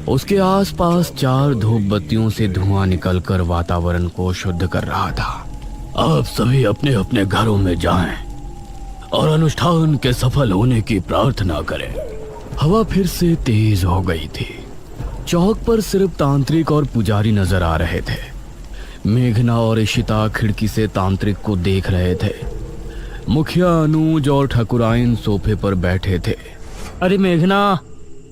उसके आसपास 4 धूप बत्तियों से धुआं निकलकर वातावरण को शुद्ध कर रहा था। आप सभी अपने अपने घरों में जाएं और अनुष्ठान के सफल होने की प्रार्थना करें। हवा फिर से तेज हो गई थी। चौक पर सिर्फ तांत्रिक और पुजारी नजर आ रहे थे। मेघना और इशिता खिड़की से तांत्रिक को देख रहे थे। मुखिया अनुज और ठाकुराइन सोफे पर बैठे थे। अरे मेघना,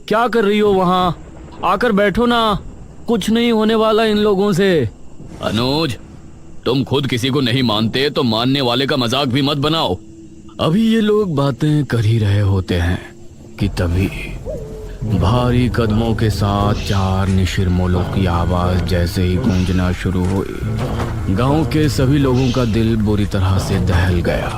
क्या कर रही हो वहाँ? आकर बैठो ना, कुछ नहीं होने वाला इन लोगों से। अनुज, तुम खुद किसी को नहीं मानते तो मानने वाले का मजाक भी मत बनाओ। अभी ये लोग बातें कर ही रहे होते हैं कि तभी भारी कदमों के साथ 4 निशिरमोलों की आवाज जैसे ही गूंजना शुरू हुई, गांव के सभी लोगों का दिल बुरी तरह से दहल गया।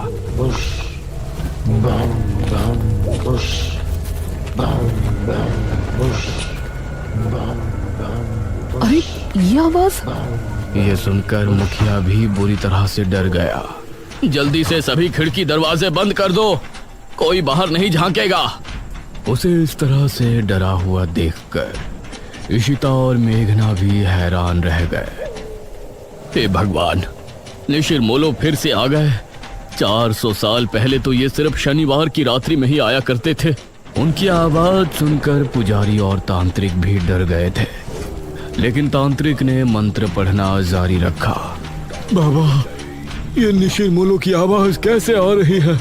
अरे ये आवाज! ये सुनकर मुखिया भी बुरी तरह से डर गया। जल्दी से सभी खिड़की दरवाजे बंद कर दो, कोई बाहर नहीं झांकेगा। उसे इस तरह से डरा हुआ देखकर इशिता और मेघना भी हैरान रह गए। हे भगवान, निशिरमोलो फिर से आ गए। 400 साल पहले तो ये सिर्फ शनिवार की रात्रि में ही आया करते थे। उनकी आवाज सुनकर पुजारी और तांत्रिक भी डर गए थे, लेकिन तांत्रिक ने मंत्र पढ़ना जारी रखा। बाबा, ये निशिरमोलो की आवाज कैसे आ रही है?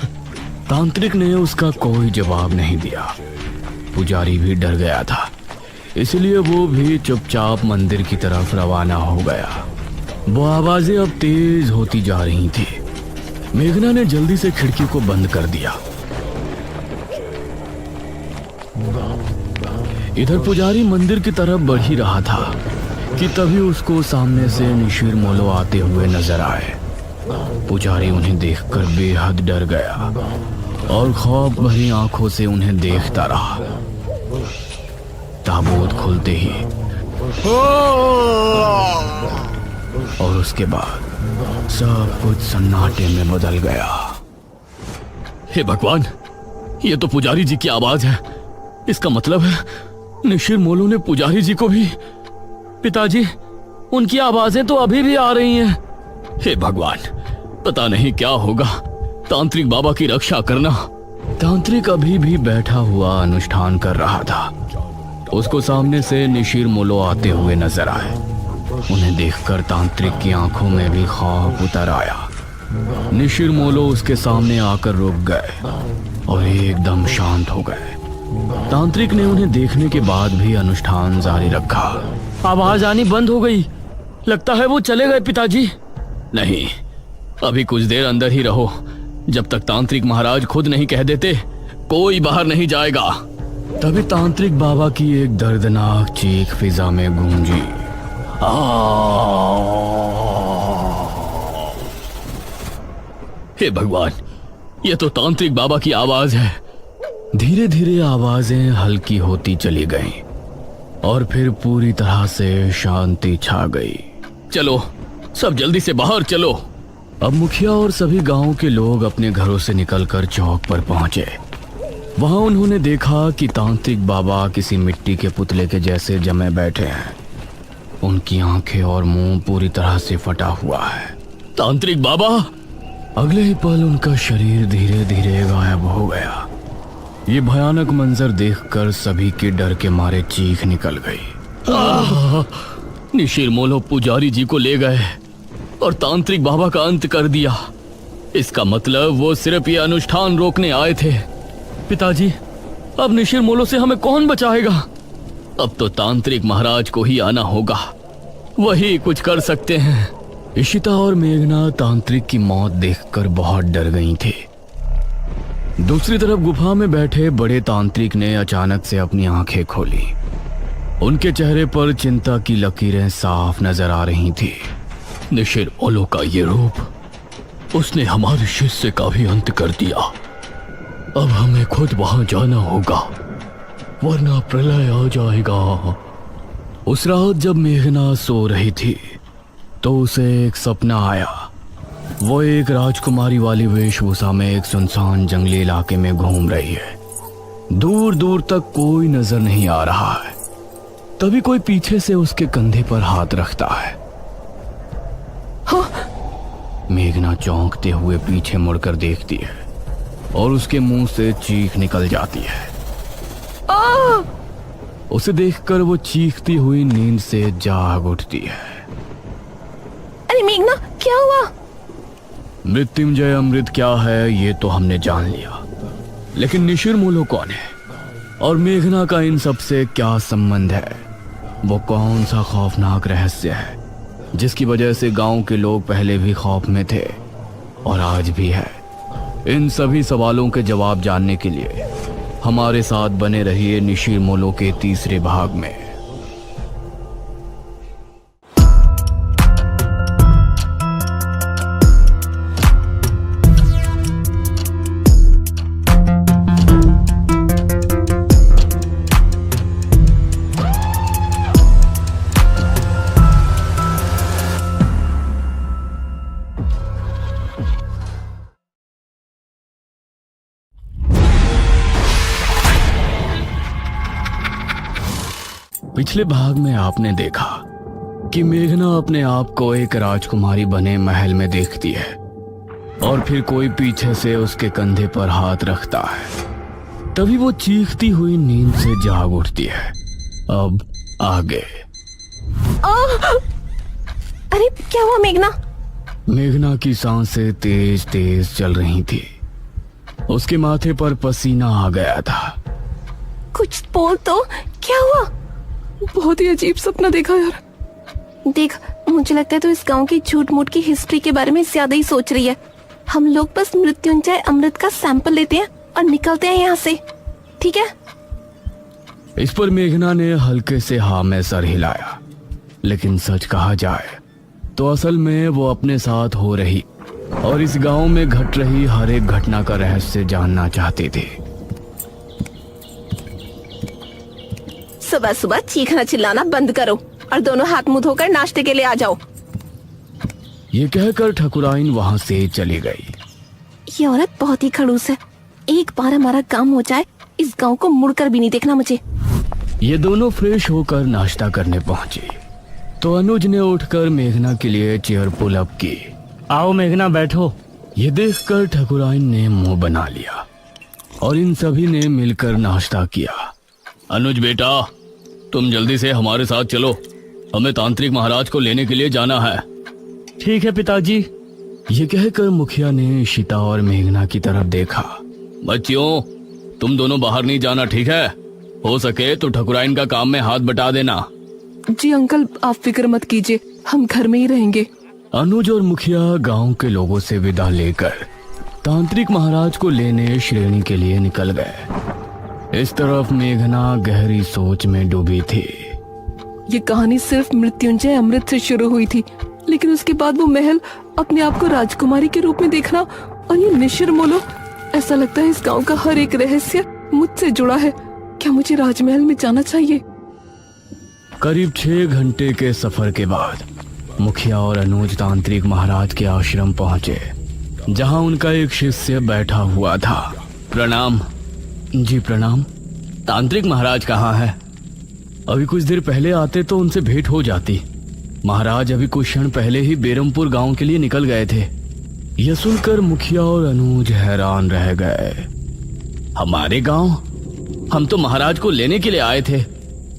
तांत्रिक ने उसका कोई जवाब नहीं दिया। पुजारी भी डर गया था, इसलिए वो भी चुपचाप मंदिर की तरफ रवाना हो गया। वो आवाजें अब तेज होती जा रही थी। मेघना ने जल्दी से खिड़की को बंद कर दिया। इधर पुजारी मंदिर की तरफ बढ़ ही रहा था कि तभी उसको सामने से निशिरमोलो आते हुए नजर आए। पुजारी उन्हें देखकर बेहद डर गया और खौफ भरी आंखों से उन्हें देखता रहा। ताबूत खुलते ही और उसके बाद सब कुछ सन्नाटे में बदल गया। हे भगवान, ये तो पुजारी जी की आवाज है। इसका मतलब है निशिरमोलो ने पुजारी जी को भी। पिताजी, उनकी आवाजें तो अभी भी आ रही हैं। हे भगवान, पता नहीं क्या होगा। तांत्रिक बाबा की रक्षा करना। तांत्रिक अभी भी बैठा हुआ अनुष्ठान कर रहा था। उसको सामने से निशिरमोलो आते हुए नजर आए। उन्हें देखकर तांत्रिक की आंखों में भी खौफ उतर आया। निशिरमोलो उसके सामने आकर रुक गए और एकदम शांत हो गए। तांत्रिक ने उन्हें देखने के बाद भी अनुष्ठान जारी रखा। आवाज आनी बंद हो गई। लगता है वो चले गए पिताजी। नहीं, अभी कुछ देर अंदर ही रहो। जब तक तांत्रिक महाराज खुद नहीं कह देते, कोई बाहर नहीं जाएगा। तभी तांत्रिक बाबा की एक दर्दनाक चीख फिजा में गूंजी। हे भगवान, ये तो तांत्रिक बाबा की आवाज है। धीरे धीरे आवाजें हल्की होती चली गईं और फिर पूरी तरह से शांति छा गई। चलो, सब जल्दी से बाहर चलो। अब मुखिया और सभी गांव के लोग अपने घरों से निकलकर चौक पर पहुंचे। वहां उन्होंने देखा कि तांत्रिक बाबा किसी मिट्टी के पुतले के जैसे जमे बैठे हैं। उनकी आंखें और मुंह पूरी तरह से फटा हुआ है। तांत्रिक बाबा! अगले ही पल उनका शरीर धीरे धीरे गायब हो गया। ये भयानक मंजर देखकर सभी के डर के मारे चीख निकल गई। निशिरमोलो पुजारी जी को ले गए और तांत्रिक बाबा का अंत कर दिया। इसका मतलब वो सिर्फ ये अनुष्ठान रोकने आए थे। पिताजी, अब निशिरमोलो से हमें कौन बचाएगा? अब तो तांत्रिक महाराज को ही आना होगा, वही कुछ कर सकते हैं। इशिता और मेघना तांत्रिक की मौत देखकर बहुत डर गई थी। दूसरी तरफ गुफा में बैठे बड़े तांत्रिक ने अचानक से अपनी आंखें खोली। उनके चेहरे पर चिंता की लकीरें साफ नजर आ रही थी। निशिरमोलो का ये रूप, उसने हमारे शिष्य का भी अंत कर दिया। अब हमें खुद वहां जाना होगा। वरना प्रलय आ जाएगा। उस रात जब मेघना सो रही थी तो उसे एक सपना आया। वो एक राजकुमारी वाली वेशभूषा में एक सुनसान जंगली इलाके में घूम रही है। दूर दूर तक कोई नजर नहीं आ रहा है। तभी कोई पीछे से उसके कंधे पर हाथ रखता है। मेघना चौंकते हुए पीछे मुड़कर देखती है और उसके मुंह से चीख निकल जाती है। उसे देखकर वो चीखती हुई नींद से जाग उठती है। अरे मेघना, क्या हुआ? मृत्युंजय अमृत क्या है ये तो हमने जान लिया, लेकिन निशिरमोलो कौन है और मेघना का इन सब से क्या संबंध है? वो कौन सा खौफनाक रहस्य है जिसकी वजह से गांव के लोग पहले भी खौफ में थे और आज भी है? इन सभी सवालों के जवाब जानने के लिए हमारे साथ बने रहिए निशिरमोलो के तीसरे भाग में। पिछले भाग में आपने देखा कि मेघना अपने आप को एक राजकुमारी बने महल में देखती है और फिर कोई पीछे से उसके कंधे पर हाथ रखता है। तभी वो चीखती हुई नींद से जाग उठती है। अब आगे। अरे क्या हुआ मेघना? मेघना की सांसें तेज तेज चल रही थी। उसके माथे पर पसीना आ गया था। कुछ बोल तो, क्या हुआ? बहुत ही अजीब सपना देखा यार। देख, मुझे लगता है तो इस गांव की झूठ मूठ की हिस्ट्री के बारे में ज्यादा ही सोच रही है। हम लोग बस मृत्युंजय अमृत का सैंपल लेते हैं और निकलते हैं यहाँ से, ठीक है? इस पर मेघना ने हल्के से हाँ में सर हिलाया। लेकिन सच कहा जाए तो असल में वो अपने साथ हो रही और इस गांव में घट रही हर एक घटना का रहस्य जानना चाहती थी। सुबह सुबह चीखना चिल्लाना बंद करो और दोनों हाथ मुंह धोकर नाश्ते के लिए आ जाओ। ये कहकर ठकुराइन वहां से चली गई। ये औरत बहुत ही खड़ूस है। एक बार हमारा काम हो जाए, इस गांव को मुड़कर भी नहीं देखना मुझे। ये दोनों फ्रेश होकर नाश्ता करने पहुंचे तो अनुज ने उठकर मेघना के लिए चेयर पुल अप की। आओ मेघना, बैठो। ये देखकर ठकुराइन ने मुंह बना लिया और इन सभी ने मिलकर नाश्ता किया। अनुज बेटा, तुम जल्दी से हमारे साथ चलो, हमें तांत्रिक महाराज को लेने के लिए जाना है। ठीक है पिताजी। ये कहकर मुखिया ने इशिता और मेघना की तरफ देखा। बच्चियों, तुम दोनों बाहर नहीं जाना, ठीक है? हो सके तो ठकुराइन का काम में हाथ बटा देना। जी अंकल, आप फिक्र मत कीजिए, हम घर में ही रहेंगे। अनुज और मुखिया गांव के लोगों से विदा लेकर तांत्रिक महाराज को लेने श्रेणी के लिए निकल गए। इस तरफ मेघना गहरी सोच में डूबी थी। ये कहानी सिर्फ मृत्युंजय अमृत से शुरू हुई थी, लेकिन उसके बाद वो महल, अपने आप को राजकुमारी के रूप में देखना और ये निशिरमोलो, ऐसा लगता है इस गांव का हर एक रहस्य मुझसे जुड़ा है। क्या मुझे राजमहल में जाना चाहिए? करीब 6 घंटे के सफर के बाद मुखिया और अनुज तांत्रिक महाराज के आश्रम पहुंचे, जहां उनका एक शिष्य बैठा हुआ था। प्रणाम। जी प्रणाम। तांत्रिक महाराज कहाँ है? अभी कुछ देर पहले आते तो उनसे भेंट हो जाती। महाराज अभी कुछ क्षण पहले ही बेरमपुर गांव के लिए निकल गए थे। यह सुनकर मुखिया और अनुज हैरान रह गए। हमारे गांव? हम तो महाराज को लेने के लिए आए थे।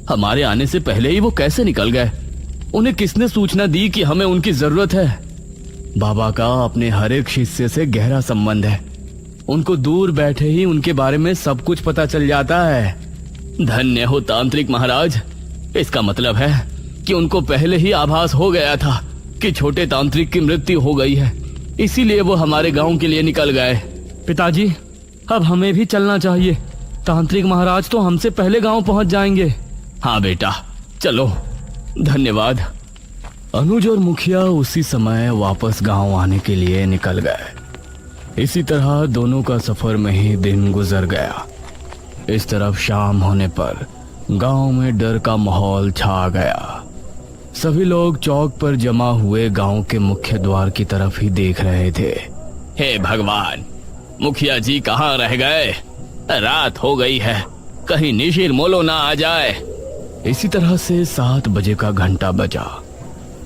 हमारे आने से पहले ही वो कैसे निकल गए? उन्हें किसने सूचना दी कि हमें उनकी जरूरत है? बाबा का अपने हर एक शिष्य से गहरा संबंध है। उनको दूर बैठे ही उनके बारे में सब कुछ पता चल जाता है। धन्य हो तांत्रिक महाराज। इसका मतलब है कि उनको पहले ही आभास हो गया था कि छोटे तांत्रिक की मृत्यु हो गई है, इसीलिए वो हमारे गांव के लिए निकल गए। पिताजी, अब हमें भी चलना चाहिए। तांत्रिक महाराज तो हमसे पहले गांव पहुंच जाएंगे। हाँ बेटा, चलो। धन्यवाद। अनुज और मुखिया उसी समय वापस गांव आने के लिए निकल गए। इसी तरह दोनों का सफर में ही दिन गुजर गया। इस तरफ शाम होने पर गांव में डर का माहौल छा गया। सभी लोग चौक पर जमा हुए गांव के मुख्य द्वार की तरफ ही देख रहे थे। हे भगवान, मुखिया जी कहाँ रह गए? रात हो गई है, कहीं निशिर मोलो ना आ जाए। इसी तरह से 7 बजे का घंटा बजा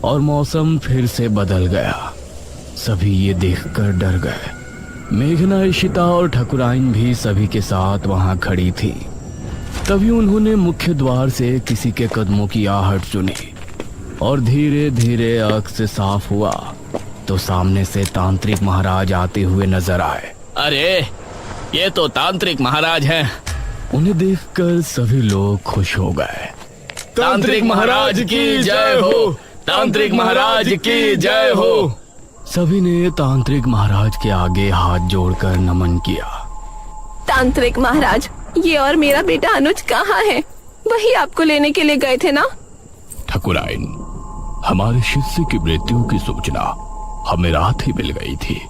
और मौसम फिर से बदल गया। सभी ये देखकर डर गए। मेघना, इशिता और ठकुराइन भी सभी के साथ वहां खड़ी थी। तभी उन्होंने मुख्य द्वार से किसी के कदमों की आहट सुनी और धीरे धीरे आंख से साफ हुआ तो सामने से तांत्रिक महाराज आते हुए नजर आए। अरे, ये तो तांत्रिक महाराज हैं। उन्हें देखकर सभी लोग खुश हो गए। तांत्रिक महाराज की जय हो, तांत्रिक महाराज की जय हो। सभी ने तांत्रिक महाराज के आगे हाथ जोड़कर नमन किया। तांत्रिक महाराज, ये और मेरा बेटा अनुज कहाँ है? वही आपको लेने के लिए गए थे ना? ठकुराइन, हमारे शिष्य की मृत्यु की सूचना हमें रात ही मिल गई थी,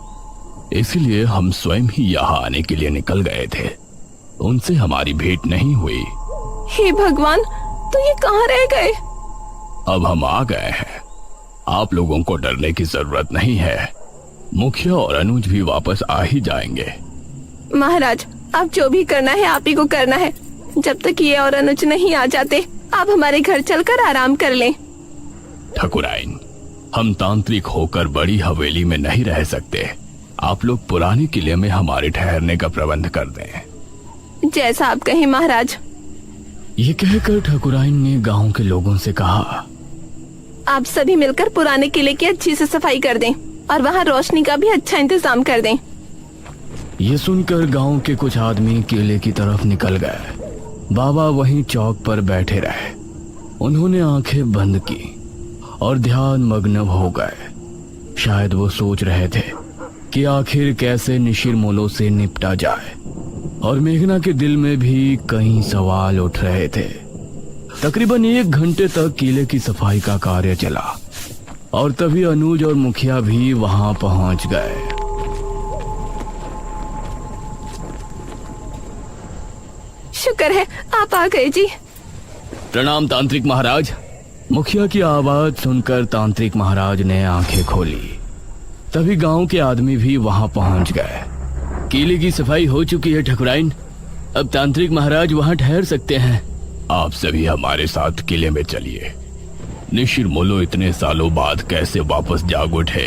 इसलिए हम स्वयं ही यहाँ आने के लिए निकल गए थे। उनसे हमारी भेंट नहीं हुई। हे भगवान, तो ये कहाँ रह गए? अब हम आ गए हैं, आप लोगों को डरने की जरूरत नहीं है। मुखिया और अनुज भी वापस आ ही जाएंगे। महाराज, आप जो भी करना है आप ही को करना है। जब तक ये और अनुज नहीं आ जाते, आप हमारे घर चलकर आराम कर लें। ठकुराइन, हम तांत्रिक होकर बड़ी हवेली में नहीं रह सकते। आप लोग पुराने किले में हमारे ठहरने का प्रबंध कर दें। जैसा आप कहें महाराज। ये कहकर ठकुराइन ने गांव के लोगों से कहा, आप सभी मिलकर पुराने किले की अच्छी से सफाई कर दें और वहाँ रोशनी का भी अच्छा इंतजाम कर दें। ये सुनकर गांव के कुछ आदमी किले की तरफ निकल गए। बाबा वहीं चौक पर बैठे रहे। उन्होंने आंखें बंद की और ध्यान मग्न हो गए। शायद वो सोच रहे थे कि आखिर कैसे निशिर मोलो से निपटा जाए, और मेघना के दिल में भी कई सवाल उठ रहे थे। तकरीबन 1 घंटे तक किले की सफाई का कार्य चला और तभी अनुज और मुखिया भी वहां पहुंच गए। शुक्र है आप आ गए जी। प्रणाम तांत्रिक महाराज। मुखिया की आवाज सुनकर तांत्रिक महाराज ने आंखें खोली। तभी गांव के आदमी भी वहां पहुंच गए। किले की सफाई हो चुकी है ठकुराइन, अब तांत्रिक महाराज वहां ठहर सकते हैं। आप सभी हमारे साथ किले में चलिए। निशिर मोलो इतने सालों बाद कैसे वापस जाग उठे,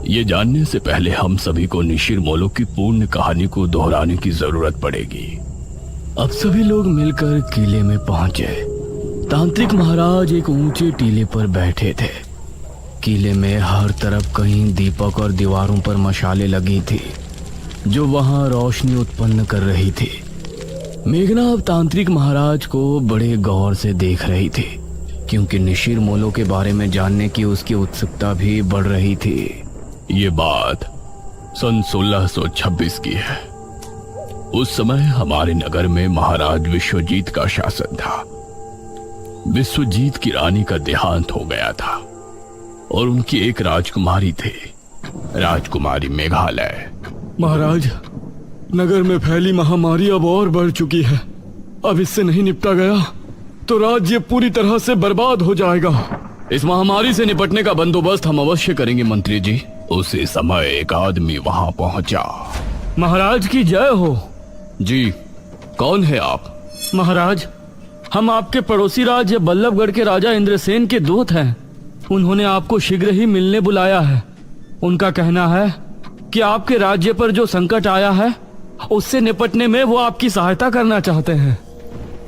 ये जानने से पहले हम सभी को निशिर मोलो की पूर्ण कहानी को दोहराने की जरूरत पड़ेगी। अब सभी लोग मिलकर किले में पहुंचे। तांत्रिक महाराज एक ऊंचे टीले पर बैठे थे। किले में हर तरफ कहीं दीपक और दीवारों पर मशालें लगी थी जो वहां रोशनी उत्पन्न कर रही थी। मेघना अब तांत्रिक महाराज को बड़े गौर से देख रही थी, क्योंकि निशिर मोलो के बारे में जानने की उसकी उत्सुकता भी बढ़ रही थी। ये बात सन 1626 की है। उस समय हमारे नगर में महाराज विश्वजीत का शासन था। विश्वजीत की रानी का देहांत हो गया था और उनकी एक राजकुमारी थी, राजकुमारी मेघालय। महाराज, नगर में फैली महामारी अब और बढ़ चुकी है। अब इससे नहीं निपटा गया तो राज्य पूरी तरह से बर्बाद हो जाएगा। इस महामारी से निपटने का बंदोबस्त हम अवश्य करेंगे मंत्री जी। उसी समय एक आदमी वहां पहुंचा। महाराज की जय हो। जी, कौन है आप? महाराज, हम आपके पड़ोसी राज्य बल्लभगढ़ के राजा इंद्रसेन के दूत हैं। उन्होंने आपको शीघ्र ही मिलने बुलाया है। उनका कहना है कि आपके राज्य पर जो संकट आया है उससे निपटने में वो आपकी सहायता करना चाहते हैं।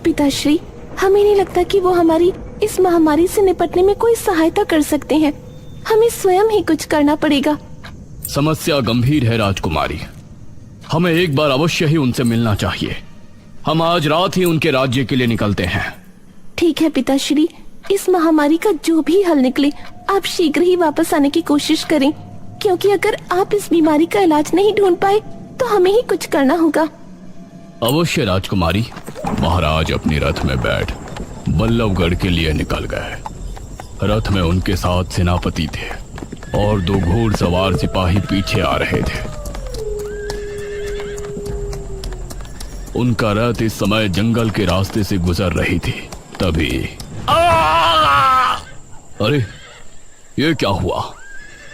पिताश्री, हमें नहीं लगता कि वो हमारी इस महामारी से निपटने में कोई सहायता कर सकते हैं। हमें स्वयं ही कुछ करना पड़ेगा। समस्या गंभीर है राजकुमारी, हमें एक बार अवश्य ही उनसे मिलना चाहिए। हम आज रात ही उनके राज्य के लिए निकलते हैं। ठीक है पिताश्री, इस महामारी का जो भी हल निकले आप शीघ्र ही वापस आने की कोशिश करें, क्योंकि अगर आप इस बीमारी का इलाज नहीं ढूंढ पाए तो हमें ही कुछ करना होगा। अवश्य राजकुमारी। महाराज अपनी रथ में बैठ बल्लभगढ़ के लिए निकल गए। रथ में उनके साथ सेनापति थे और 2 घोड़सवार सिपाही पीछे आ रहे थे। उनका रथ इस समय जंगल के रास्ते से गुजर रही थी। तभी अरे ये क्या हुआ?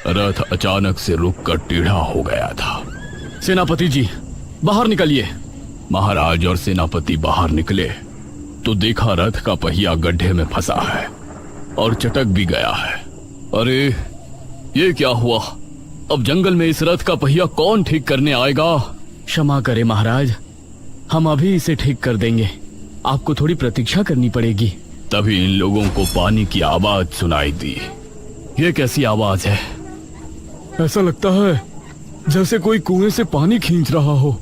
रथ अचानक से रुककर टेढ़ा हो गया था। सेनापति जी, बाहर निकलिए। महाराज और सेनापति बाहर निकले तो देखा रथ का पहिया गड्ढे में फंसा है और चटक भी गया है। अरे ये क्या हुआ? अब जंगल में इस रथ का पहिया कौन ठीक करने आएगा? क्षमा करें महाराज, हम अभी इसे ठीक कर देंगे। आपको थोड़ी प्रतीक्षा करनी पड़ेगी। तभी इन लोगों को पानी की आवाज सुनाई दी। ये कैसी आवाज है? ऐसा लगता है जैसे कोई कुएं से पानी खींच रहा हो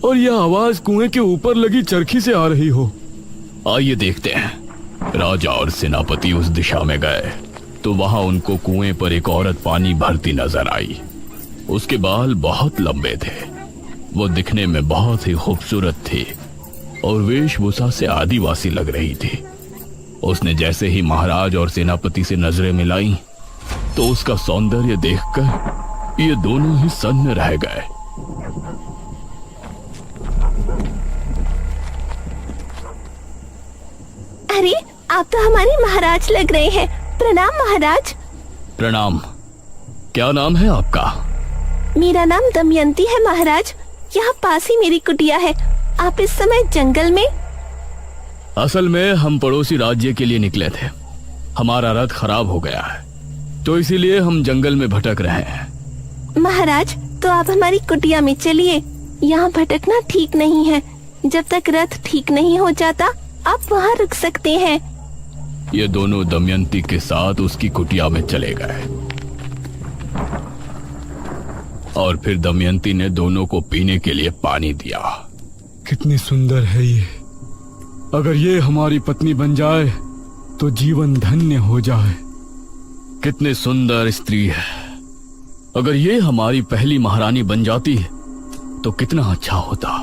और यह आवाज कुएं के ऊपर लगी चरखी से आ रही हो। आइए देखते हैं। राजा और सेनापति उस दिशा में गए तो वहां उनको कुएं पर एक औरत पानी भरती नजर आई। उसके बाल बहुत लंबे थे, वो दिखने में बहुत ही खूबसूरत थी और वेशभूषा से आदिवासी लग रही थी। उसने जैसे ही महाराज और सेनापति से नजरें मिलाई तो उसका सौंदर्य देखकर ये दोनों ही सन्न रह गए। अरे आप तो हमारे महाराज लग रहे हैं। प्रणाम महाराज। प्रणाम। क्या नाम है आपका? मेरा नाम दमयंती है महाराज। यहाँ पास ही मेरी कुटिया है। आप इस समय जंगल में? असल में हम पड़ोसी राज्य के लिए निकले थे। हमारा रथ खराब हो गया है तो इसीलिए हम जंगल में भटक रहे हैं। महाराज तो आप हमारी कुटिया में चलिए। यहाँ भटकना ठीक नहीं है। जब तक रथ ठीक नहीं हो जाता आप वहाँ रुक सकते हैं। ये दोनों दमयंती के साथ उसकी कुटिया में चले गए और फिर दमयंती ने दोनों को पीने के लिए पानी दिया। कितनी सुंदर है ये। अगर ये हमारी पत्नी बन जाए तो जीवन धन्य हो जाए। कितनी सुंदर स्त्री है। अगर ये हमारी पहली महारानी बन जाती तो कितना अच्छा होता।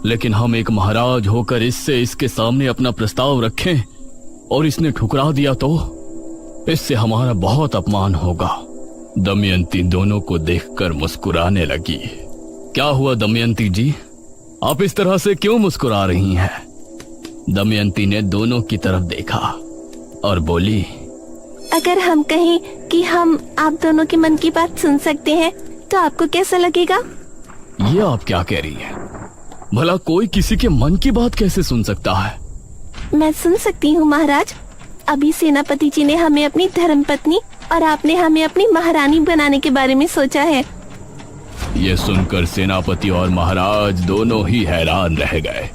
लेकिन हम एक महाराज होकर इसके सामने अपना प्रस्ताव रखें और इसने ठुकरा दिया तो इससे हमारा बहुत अपमान होगा। दमयंती दोनों को देखकर मुस्कुराने लगी। क्या हुआ दमयंती जी, आप इस तरह से क्यों मुस्कुरा रही हैं? दमयंती ने दोनों की तरफ देखा और बोली, अगर हम कहें कि हम आप दोनों के मन की बात सुन सकते हैं तो आपको कैसा लगेगा? ये आप क्या कह रही हैं? भला कोई किसी के मन की बात कैसे सुन सकता है? मैं सुन सकती हूँ महाराज। अभी सेनापति जी ने हमें अपनी धर्मपत्नी और आपने हमें अपनी महारानी बनाने के बारे में सोचा है। ये सुनकर सेनापति और महाराज दोनों ही हैरान रह गए।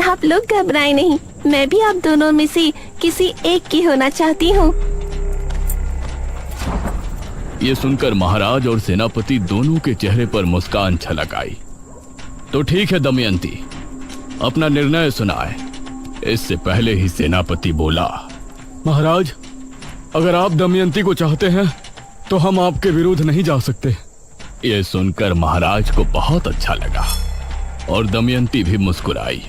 आप लोग घबराएं नहीं, मैं भी आप दोनों में से किसी एक की होना चाहती हूँ। ये सुनकर महाराज और सेनापति दोनों के चेहरे पर मुस्कान छलक आई। तो ठीक है दमयंती, अपना निर्णय सुनाए। इससे पहले ही सेनापति बोला, महाराज, अगर आप दमयंती को चाहते हैं तो हम आपके विरुद्ध नहीं जा सकते। ये सुनकर महाराज को बहुत अच्छा लगा और दमयंती भी मुस्कुराई।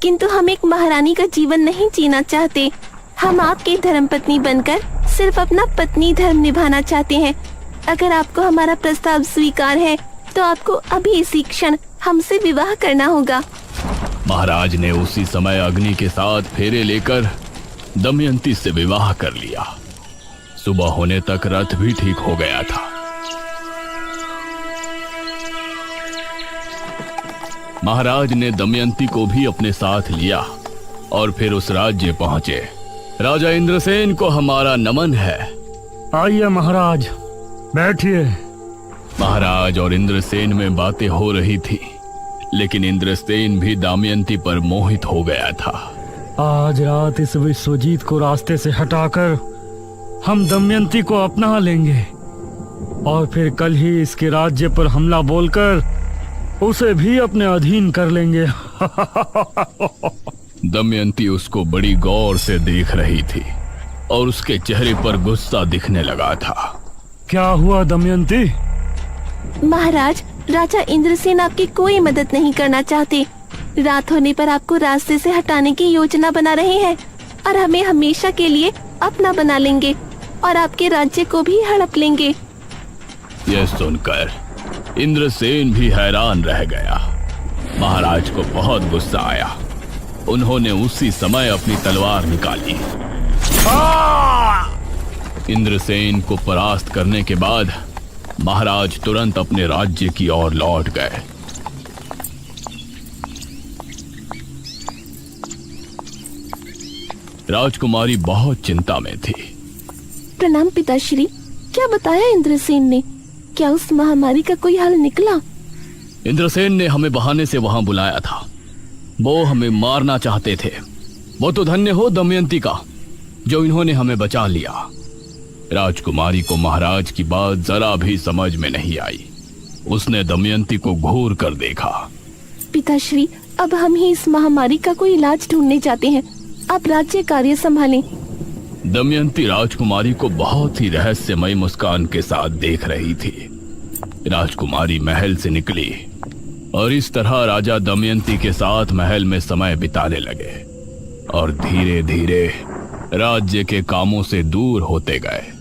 किंतु हम एक महारानी का जीवन नहीं जीना चाहते। हम आपकी धर्मपत्नी बनकर सिर्फ अपना पत्नी धर्म निभाना चाहते हैं। अगर आपको हमारा प्रस्ताव स्वीकार है तो आपको अभी इसी क्षण हमसे विवाह करना होगा। महाराज ने उसी समय अग्नि के साथ फेरे लेकर दमयंती से विवाह कर लिया। सुबह होने तक रथ भी ठीक हो गया था। महाराज ने दमयंती को भी अपने साथ लिया और फिर उस राज्य पहुंचे। राजा इंद्रसेन को हमारा नमन है। आइए महाराज, बैठिए। महाराज और इंद्रसेन में बातें हो रही थी, लेकिन इंद्रसेन भी दमयंती पर मोहित हो गया था। आज रात इस विश्वजीत को रास्ते से हटाकर हम दमयंती को अपना लेंगे और फिर कल ही इसके राज्य पर हमला बोलकर उसे भी अपने अधीन कर लेंगे। दमयंती उसको बड़ी गौर से देख रही थी और उसके चेहरे पर गुस्सा दिखने लगा था। क्या हुआ दमयंती? महाराज, राजा इंद्रसेन आपकी कोई मदद नहीं करना चाहते। रात होने पर आपको रास्ते से हटाने की योजना बना रहे हैं और हमें हमेशा के लिए अपना बना लेंगे और आपके राज्य को भी हड़प लेंगे। यह सुनकर इंद्रसेन भी हैरान रह गया। महाराज को बहुत गुस्सा आया। उन्होंने उसी समय अपनी तलवार निकाली। इंद्रसेन को परास्त करने के बाद महाराज तुरंत अपने राज्य की ओर लौट गए। राजकुमारी बहुत चिंता में थी। प्रणाम पिताश्री। क्या बताया इंद्रसेन ने? क्या उस महामारी का कोई हल निकला? इंद्रसेन ने हमें बहाने से वहां बुलाया था। वो हमें मारना चाहते थे। वो तो धन्य हो दमयंती का, जो इन्होंने हमें बचा लिया। राजकुमारी को महाराज की बात जरा भी समझ में नहीं आई। उसने दमयंती को घूर कर देखा। पिताश्री, अब हम ही इस महामारी का कोई इलाज ढूंढने जाते हैं। आप राज्य कार्य संभालें। दमयंती राजकुमारी को बहुत ही रहस्यमय मुस्कान के साथ देख रही थी। राजकुमारी महल से निकली और इस तरह राजा दमयंती के साथ महल में समय बिताने लगे और धीरे धीरे राज्य के कामों से दूर होते गए।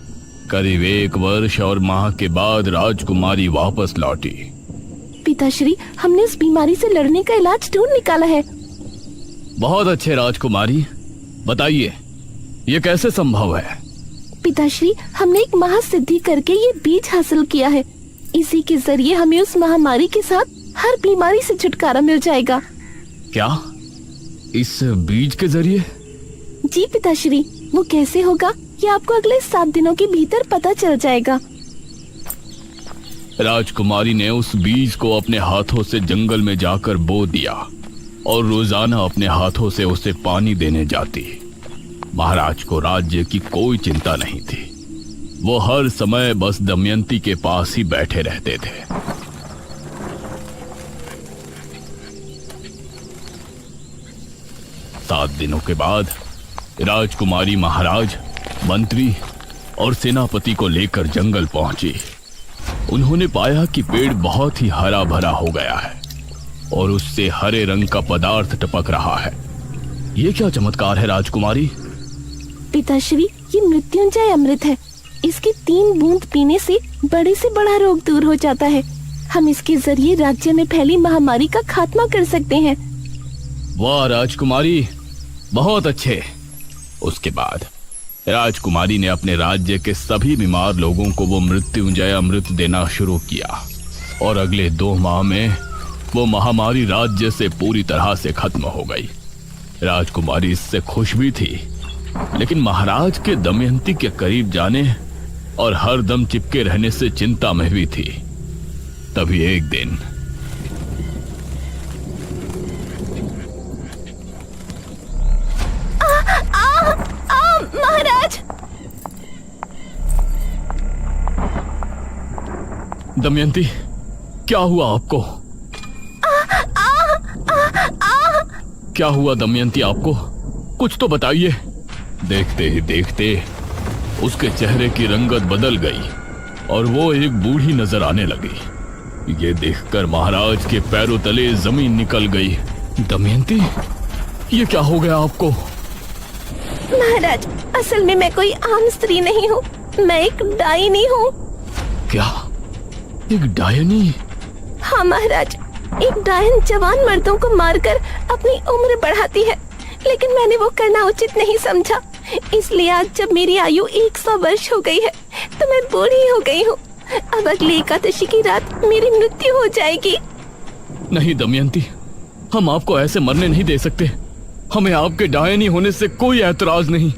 करीब 1 वर्ष और माह के बाद राजकुमारी वापस लौटी। पिताश्री, हमने उस बीमारी से लड़ने का इलाज ढूंढ निकाला है। बहुत अच्छे राजकुमारी, बताइए ये कैसे संभव है? पिताश्री, हमने एक महासिद्धि करके ये बीज हासिल किया है। इसी के जरिए हमें उस महामारी के साथ हर बीमारी से छुटकारा मिल जाएगा। क्या? इस बीज के जरिए? जी पिताश्री, वो कैसे होगा ये आपको अगले 7 दिनों के भीतर पता चल जाएगा। राजकुमारी ने उस बीज को अपने हाथों से जंगल में जाकर बो दिया और रोजाना अपने हाथों से उसे पानी देने जाती। महाराज को राज्य की कोई चिंता नहीं थी। वो हर समय बस दमयंती के पास ही बैठे रहते थे। 7 दिनों के बाद राजकुमारी महाराज, मंत्री और सेनापति को लेकर जंगल पहुंची। उन्होंने पाया कि पेड़ बहुत ही हरा भरा हो गया है और उससे हरे रंग का पदार्थ टपक रहा है। ये क्या चमत्कार है राजकुमारी? पिताश्री, ये मृत्युंजय अमृत है। इसकी 3 बूंद पीने से बड़े से बड़ा रोग दूर हो जाता है। हम इसके जरिए राज्य में फैली महामारी का खात्मा कर सकते हैं। वाह राजकुमारी, बहुत अच्छे। उसके बाद राजकुमारी ने अपने राज्य के सभी बीमार लोगों को वो मृत्युंजय अमृत देना शुरू किया और अगले 2 माह में वो महामारी राज्य से पूरी तरह से खत्म हो गई। राजकुमारी इससे खुश भी थी, लेकिन महाराज के दमयंती के करीब जाने और हर दम चिपके रहने से चिंता में भी थी। तभी एक दिन महाराज! दमयंती, क्या हुआ आपको? क्या हुआ दमयंती आपको? कुछ तो बताइए। देखते ही देखते उसके चेहरे की रंगत बदल गई और वो एक बूढ़ी नजर आने लगी। ये देखकर महाराज के पैरों तले जमीन निकल गई। दमयंती, ये क्या हो गया आपको? महाराज, असल में मैं कोई आम स्त्री नहीं हूँ। मैं एक डायनी हूँ। क्या? एक डायनी? हाँ महाराज, एक डायन जवान मर्दों को मारकर अपनी उम्र बढ़ाती है, लेकिन मैंने वो करना उचित नहीं समझा। इसलिए आज जब मेरी आयु 100 वर्ष हो गई है तो मैं बूढ़ी हो गई हूँ। अब अगली एकादशी की रात मेरी मृत्यु हो जाएगी। नहीं दमयंती, हम आपको ऐसे मरने नहीं दे सकते। हमें आपके डायनी होने से कोई ऐतराज नहीं।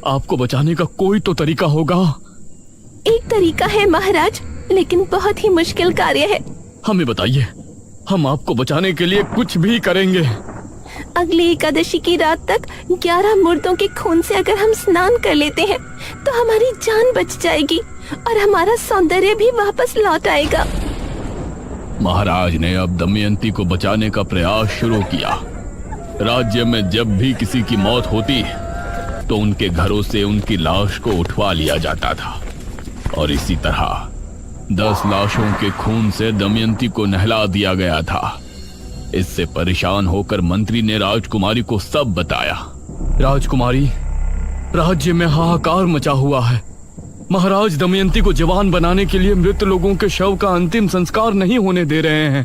आपको बचाने का कोई तो तरीका होगा। एक तरीका है महाराज, लेकिन बहुत ही मुश्किल कार्य है। हमें बताइए, हम आपको बचाने के लिए कुछ भी करेंगे। अगली एकादशी की रात तक 11 मुर्दों के खून से अगर हम स्नान कर लेते हैं तो हमारी जान बच जाएगी और हमारा सौंदर्य भी वापस लौट आएगा। महाराज ने अब दमयंती को बचाने का प्रयास शुरू किया। राज्य में जब भी किसी की मौत होती तो उनके घरों से उनकी लाश को उठवा लिया जाता था और इसी तरह 10 लाशों के खून से दमयंती को नहला दिया गया था। इससे परेशान होकर मंत्री ने राजकुमारी को सब बताया। राजकुमारी, राज्य में हाहाकार मचा हुआ है। महाराज दमयंती को जवान बनाने के लिए मृत लोगों के शव का अंतिम संस्कार नहीं होने दे रहे हैं।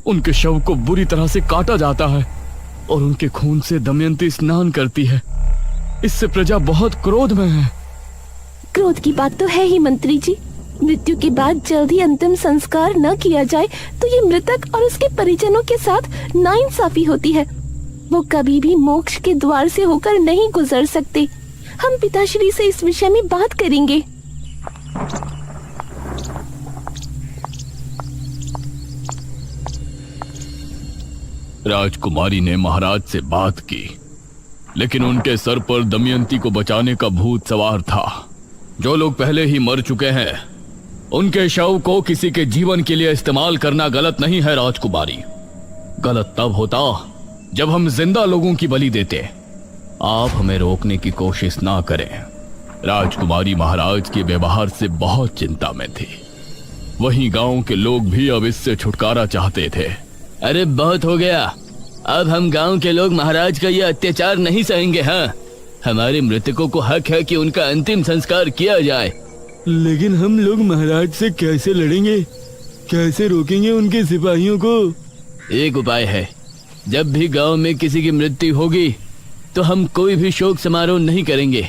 उनके शव को बुरी तरह से काटा जाता है और उनके खून से दमयंती स्नान करती है। इससे प्रजा बहुत क्रोध में है। क्रोध की बात तो है ही मंत्री जी। मृत्यु के बाद जल्द ही अंतिम संस्कार न किया जाए तो ये मृतक और उसके परिजनों के साथ नाइंसाफी होती है। वो कभी भी मोक्ष के द्वार से होकर नहीं गुजर सकते। हम पिताश्री से इस विषय में बात करेंगे। राजकुमारी ने महाराज से बात की, लेकिन उनके सर पर दमयंती को बचाने का भूत सवार था। जो लोग पहले ही मर चुके हैं उनके शव को किसी के जीवन के लिए इस्तेमाल करना गलत नहीं है राजकुमारी। गलत तब होता जब हम जिंदा लोगों की बलि देते। आप हमें रोकने की कोशिश ना करें। राजकुमारी महाराज के व्यवहार से बहुत चिंता में थी। वहीं गांव के लोग भी अब इससे छुटकारा चाहते थे। अरे बहुत हो गया, अब हम गांव के लोग महाराज का ये अत्याचार नहीं सहेंगे। हाँ, हमारे मृतकों को हक है कि उनका अंतिम संस्कार किया जाए। लेकिन हम लोग महाराज से कैसे लड़ेंगे? कैसे रोकेंगे उनके सिपाहियों को? एक उपाय है, जब भी गांव में किसी की मृत्यु होगी तो हम कोई भी शोक समारोह नहीं करेंगे।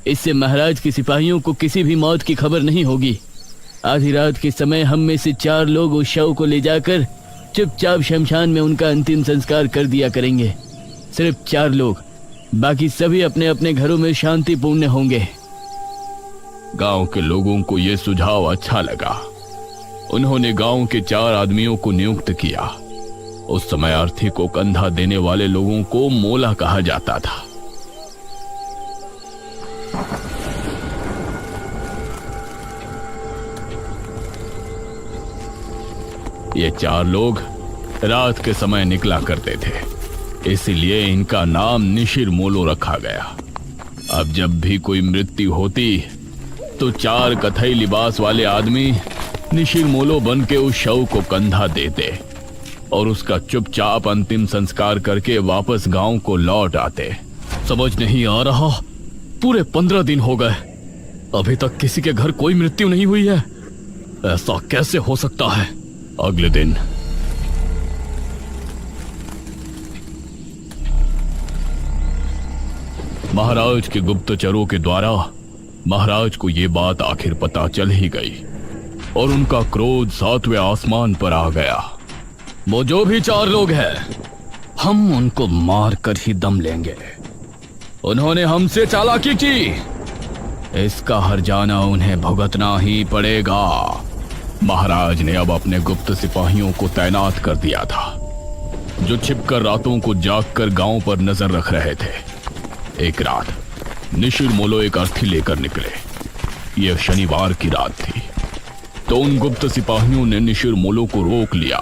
इससे महाराज के सिपाहियों को किसी भी मौत की खबर नहीं होगी। आधी रात के समय हम में से 4 लोग उस शव को ले जाकर चुपचाप शमशान में उनका अंतिम संस्कार कर दिया करेंगे। सिर्फ 4 लोग, बाकी सभी अपने अपने घरों में शांतिपूर्ण होंगे। गांव के लोगों को यह सुझाव अच्छा लगा। उन्होंने गांव के 4 आदमियों को नियुक्त किया। उस समय अर्थी को कंधा देने वाले लोगों को मोला कहा जाता था। ये 4 लोग रात के समय निकला करते थे, इसलिए इनका नाम निशिर मोलो रखा गया। अब जब भी कोई मृत्यु होती तो 4 कथई लिबास वाले आदमी निशिर मोलो बन के उस शव को कंधा देते और उसका चुपचाप अंतिम संस्कार करके वापस गांव को लौट आते। समझ नहीं आ रहा, पूरे 15 दिन हो गए, अभी तक किसी के घर कोई मृत्यु नहीं हुई है। ऐसा कैसे हो सकता है? अगले दिन महाराज के गुप्तचरों के द्वारा महाराज को यह बात आखिर पता चल ही गई और उनका क्रोध 7वें आसमान पर आ गया। वो जो भी 4 लोग हैं, हम उनको मार कर ही दम लेंगे। उन्होंने हमसे चालाकी की, इसका हर्जाना उन्हें भुगतना ही पड़ेगा। महाराज ने अब अपने गुप्त सिपाहियों को तैनात कर दिया था, जो छिपकर रातों को जागकर गांव पर नजर रख रहे थे। एक रात निशिर मोलो एक अर्थी लेकर निकले। यह शनिवार की रात थी, तो उन गुप्त सिपाहियों ने निशिर मोलो को रोक लिया।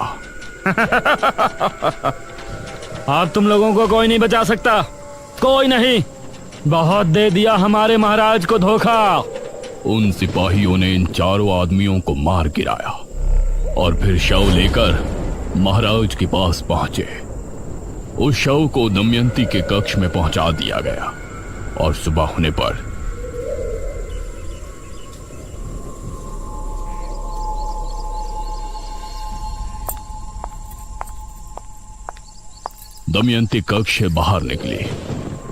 अब तुम लोगों को कोई नहीं बचा सकता, कोई नहीं। बहुत दे दिया हमारे महाराज को धोखा। उन सिपाहियों ने इन 4 आदमियों को मार गिराया और फिर शव लेकर महाराज के पास पहुंचे। उस शव को दमयंती के कक्ष में पहुंचा दिया गया और सुबह होने पर दमयंती कक्ष से बाहर निकली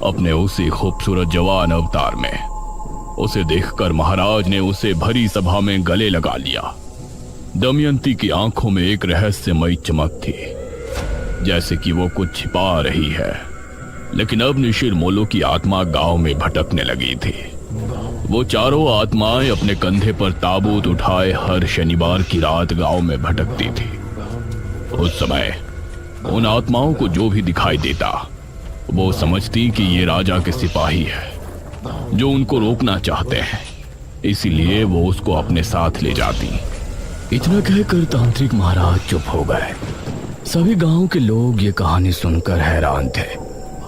अपने उसी खूबसूरत जवान अवतार में। उसे देखकर महाराज ने उसे भरी सभा में गले लगा लिया। दमयंती की आंखों में एक रहस्यमयी चमक थी, जैसे कि वो कुछ छिपा रही है। लेकिन अब निशिर मोलो की आत्मा गांव में भटकने लगी थी। वो 4 आत्माएं अपने कंधे पर ताबूत उठाए हर शनिवार की रात गांव में भटकती थी। उस समय उन आत्माओं को जो भी दिखाई देता वो समझती कि ये राजा के सिपाही है जो उनको रोकना चाहते हैं, इसीलिए वो उसको अपने साथ ले जाती। इतना कहकर तांत्रिक महाराज चुप हो गए। सभी गांव के लोग ये कहानी सुनकर हैरान थे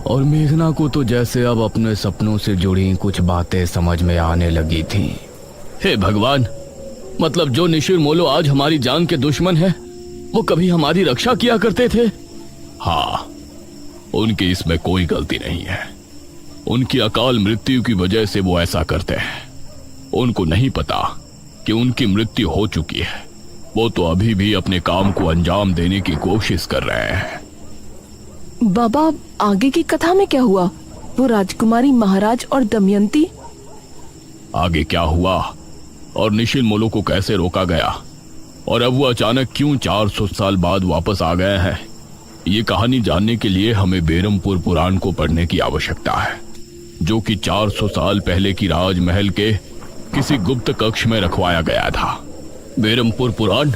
और मेघना को तो जैसे अब अपने सपनों से जुड़ी कुछ बातें समझ में आने लगी थी। हे भगवान, मतलब जो निशिर मोलो आज हमारी जान के दुश्मन है, वो कभी हमारी रक्षा किया करते थे। हाँ, उनकी इसमें कोई गलती नहीं है। उनकी अकाल मृत्यु की वजह से वो ऐसा करते हैं। उनको नहीं पता कि उनकी मृत्यु हो चुकी है। वो तो अभी भी अपने काम को अंजाम देने की कोशिश कर रहे हैं। बाबा, आगे की कथा में क्या हुआ? वो राजकुमारी, महाराज और दमयंती? आगे क्या हुआ और निशिल मोलो को कैसे रोका गया और अब वो अचानक क्यों 400 साल बाद वापस आ गए हैं, ये कहानी जानने के लिए हमें बेरमपुर पुराण को पढ़ने की आवश्यकता है, जो कि 400 साल पहले की राजमहल के किसी गुप्त कक्ष में रखवाया गया था। बेरमपुर पुराण?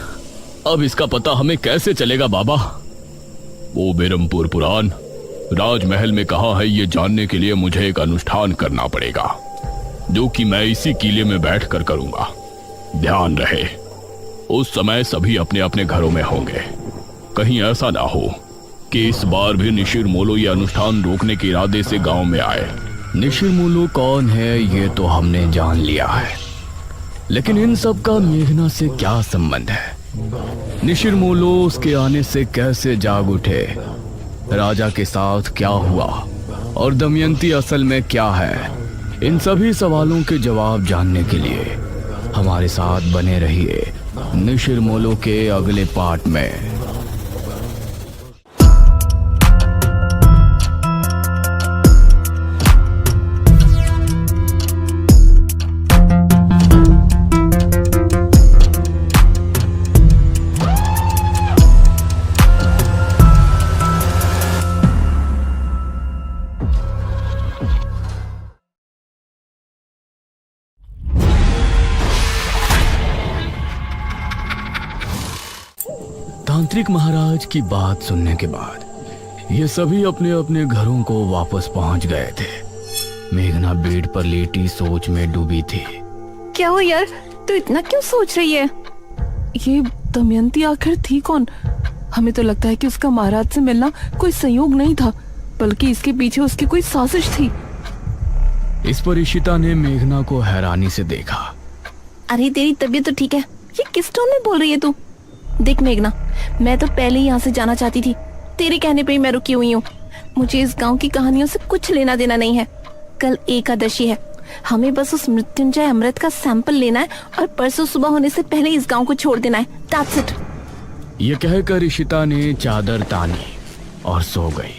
अब इसका पता हमें कैसे चलेगा बाबा? वो बेरमपुर पुराण राजमहल में कहाँ है, ये जानने के लिए मुझे एक अनुष्ठान करना पड़ेगा, जो कि मैं इसी किले में बैठकर करूंगा। ध्यान रहे, उस समय सभी अपने अपने घरों में होंगे। कहीं ऐसा ना हो कि इस बार भी निशिर मोलो ये अनुष्ठान रोकने के इरादे से गांव में आए। निशिर मोलो कौन है ये तो हमने जान लिया है, लेकिन इन सब का मेघना से क्या संबंध है? निशिर मोलो उसके आने से कैसे जाग उठे, राजा के साथ क्या हुआ और दमयंती असल में क्या है? इन सभी सवालों के जवाब जानने के लिए हमारे साथ बने रहिए निशिर मोलो के अगले पार्ट में। तांत्रिक महाराज की बात सुनने के बाद ये सभी अपने अपने घरों को वापस पहुंच गए थे। मेघना बेड पर लेटी सोच में डूबी थी। क्या हो यार, तू इतना क्यों सोच रही है? ये दमयंती आखिर थी कौन? हमें तो लगता है कि उसका महाराज से मिलना कोई संयोग नहीं था, बल्कि इसके पीछे उसकी कोई साजिश थी। इस पर इशिता ने मेघना को हैरानी से देखा। अरे तेरी तबीयत तो ठीक है, ये किस टोन में बोल रही है तू? देख मेघना, मैं तो पहले ही यहाँ से जाना चाहती थी, तेरे कहने पे ही मैं रुकी हुई हूँ। मुझे इस गांव की कहानियों से कुछ लेना देना नहीं है। कल एकादशी है, हमें बस उस मृत्युंजय अमृत का सैंपल लेना है और परसों सुबह होने से पहले इस गांव को छोड़ देना है। That's it। ये कहकर इशिता ने चादर तानी और सो गई।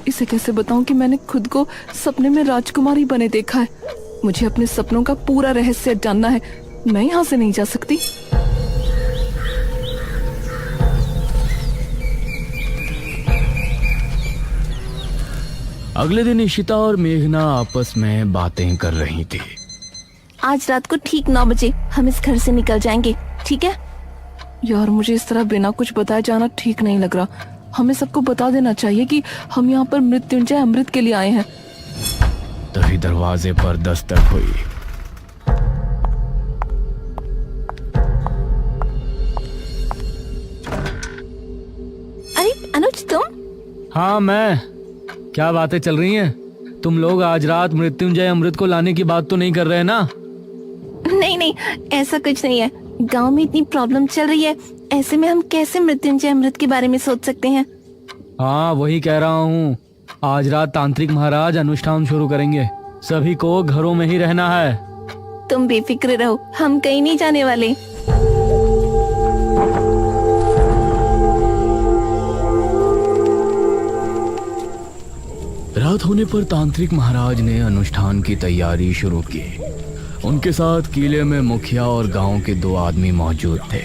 इसे कैसे बताऊं कि मैंने खुद को सपने में राजकुमारी बने देखा है। मुझे अपने सपनों का पूरा रहस्य जानना है, मैं यहाँ से नहीं जा सकती। अगले दिन इशिता और मेघना आपस में बातें कर रही थी। आज रात को ठीक 9 बजे हम इस घर से निकल जाएंगे, ठीक है? यार, मुझे इस तरह बिना कुछ बताए जाना ठीक नहीं लग रहा। हमें सबको बता देना चाहिए कि हम यहाँ पर मृत्युंजय अमृत के लिए आए हैं। तभी दरवाजे पर दस्तक हुई। अरे अनुज, तुम? हाँ मैं। क्या बातें चल रही हैं? तुम लोग आज रात मृत्युंजय अमृत को लाने की बात तो नहीं कर रहे ना? नहीं नहीं, ऐसा कुछ नहीं है। गांव में इतनी प्रॉब्लम चल रही है, ऐसे में हम कैसे मृत्युंजय अमृत के बारे में सोच सकते हैं? हाँ वही कह रहा हूँ। आज रात तांत्रिक महाराज अनुष्ठान शुरू करेंगे, सभी को घरों में ही रहना है। तुम बेफिक्र रहो, हम कहीं नहीं जाने वाले। रात होने पर तांत्रिक महाराज ने अनुष्ठान की तैयारी शुरू की। उनके साथ किले में मुखिया और गांव के 2 आदमी मौजूद थे।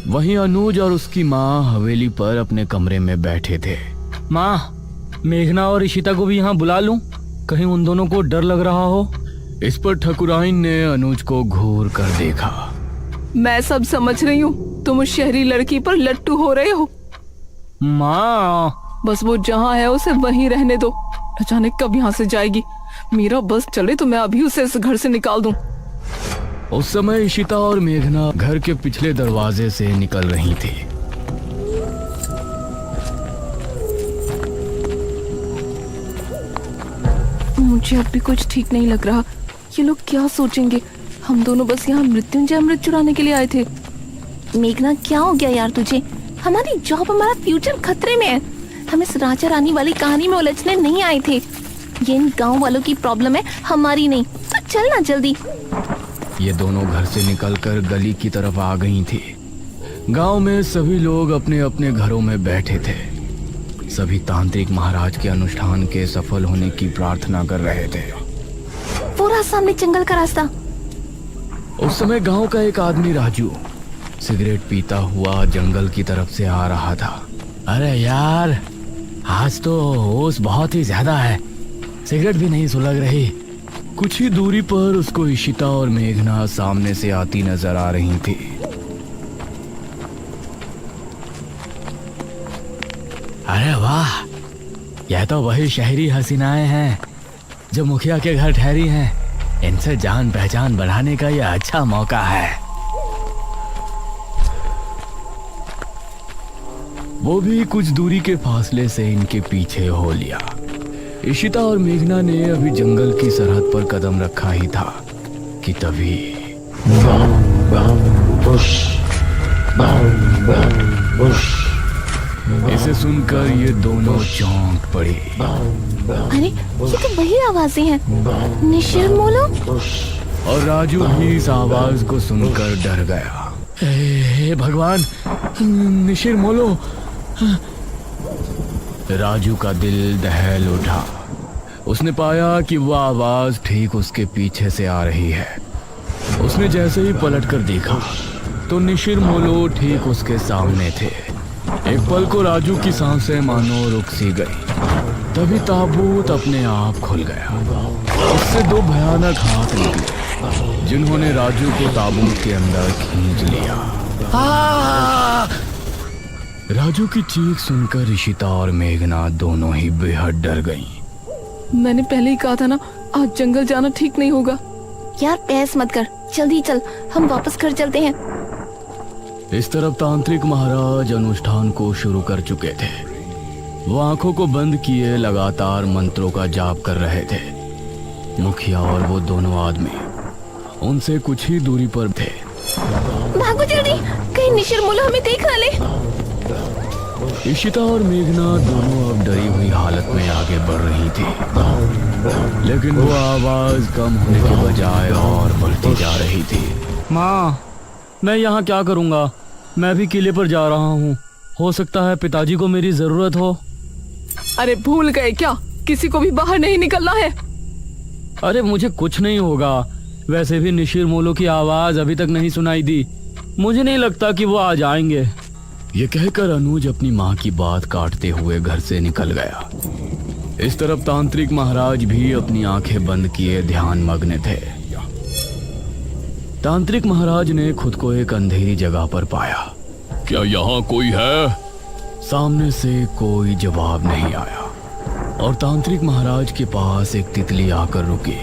वहीं अनुज और उसकी माँ हवेली पर अपने कमरे में बैठे थे। माँ, मेघना और इशिता को भी यहाँ बुला लूं? कहीं उन दोनों को डर लग रहा हो। इस पर ठकुराइन ने अनुज को घूर कर देखा। मैं सब समझ रही हूँ, तुम उस शहरी लड़की पर लट्टू हो रहे हो। माँ, बस वो जहाँ है उसे वहीं रहने दो, न जाने कब यहाँ से जाएगी। मेरा बस चले तो मैं अभी उसे इस घर से निकाल दूं। उस समय इशिता और मेघना घर के पिछले दरवाजे से निकल रही थी। मुझे अब भी कुछ ठीक नहीं लग रहा। ये लोग क्या सोचेंगे? हम दोनों बस यहाँ मृत्युंजय अमृत चुराने के लिए आए थे। मेघना, क्या हो गया यार तुझे? हमारी जॉब, हमारा फ्यूचर खतरे में है। हम इस राजा रानी वाली कहानी में उलझने नहीं आए थे। ये इन गांव वालों की प्रॉब्लम है, हमारी नहीं। तो चल ना जल्दी। ये दोनों घर से निकलकर गली की तरफ आ गई थी। गांव में सभी लोग अपने अपने घरों में बैठे थे। सभी तांत्रिक महाराज के अनुष्ठान के सफल होने की प्रार्थना कर रहे थे। पूरा सामने जंगल का रास्ता। उस समय गांव का एक आदमी राजू सिगरेट पीता हुआ जंगल की तरफ से आ रहा था। अरे यार, आज तो ओस बहुत ही ज्यादा है, सिगरेट भी नहीं सुलग रही। कुछ ही दूरी पर उसको इशिता और मेघना सामने से आती नजर आ रही थी। अरे वाह, यह तो वही शहरी हसीनाएं हैं जो मुखिया के घर ठहरी हैं। इनसे जान पहचान बढ़ाने का यह अच्छा मौका है। वो भी कुछ दूरी के फासले से इनके पीछे हो लिया। इशिता और मेघना ने अभी जंगल की सरहद पर कदम रखा ही था कि तभी इसे सुनकर ये दोनों चौंक पड़ी। अरे ये तो वही आवाजें हैं, निशिर मोलो। और राजू भी इस आवाज को सुनकर डर गया। हे भगवान, निशिर मोलो। राजू का दिल दहल उठा। उसने पाया कि वह आवाज ठीक उसके पीछे से आ रही है। उसने जैसे ही पलटकर देखा तो निशिर मोलो ठीक उसके सामने थे। एक पल को राजू की सांसें मानो रुक सी गई। तभी ताबूत अपने आप खुल गया। उससे दो भयानक हाथ निकले जिन्होंने राजू को ताबूत के अंदर खींच लिया। राजू की चीख सुनकर इशिता और मेघना दोनों ही बेहद डर गईं। मैंने पहले ही कहा था ना, आज जंगल जाना ठीक नहीं होगा। यार बहस मत कर, जल्दी चल, हम वापस घर चलते हैं। इस तरफ तांत्रिक महाराज अनुष्ठान को शुरू कर चुके थे। वो आंखों को बंद किए लगातार मंत्रों का जाप कर रहे थे। मुखिया और वो दोनों आदमी उनसे कुछ ही दूरी पर थे। भागो जल्दी, कहीं निशिर मोलो हमें देख ना ले। इशिता और मेघना दोनों अब डरी हुई हालत में आगे बढ़ रही थी, लेकिन वो आवाज कम होने के बजाय और बढ़ती जा रही थी। माँ, मैं यहाँ क्या करूँगा? मैं भी किले पर जा रहा हूँ। हो सकता है पिताजी को मेरी जरूरत हो। अरे भूल गए क्या, किसी को भी बाहर नहीं निकलना है। अरे मुझे कुछ नहीं होगा। वैसे भी निशिर मोलो की आवाज अभी तक नहीं सुनाई दी। मुझे नहीं लगता कि वो आ जाएंगे। ये कहकर अनुज अपनी माँ की बात काटते हुए घर से निकल गया। इस तरफ तांत्रिक महाराज भी अपनी आंखें बंद किए ध्यान मग्न थे। तांत्रिक महाराज ने खुद को एक अंधेरी जगह पर पाया। क्या यहाँ कोई है? सामने से कोई जवाब नहीं आया और तांत्रिक महाराज के पास एक तितली आकर रुकी।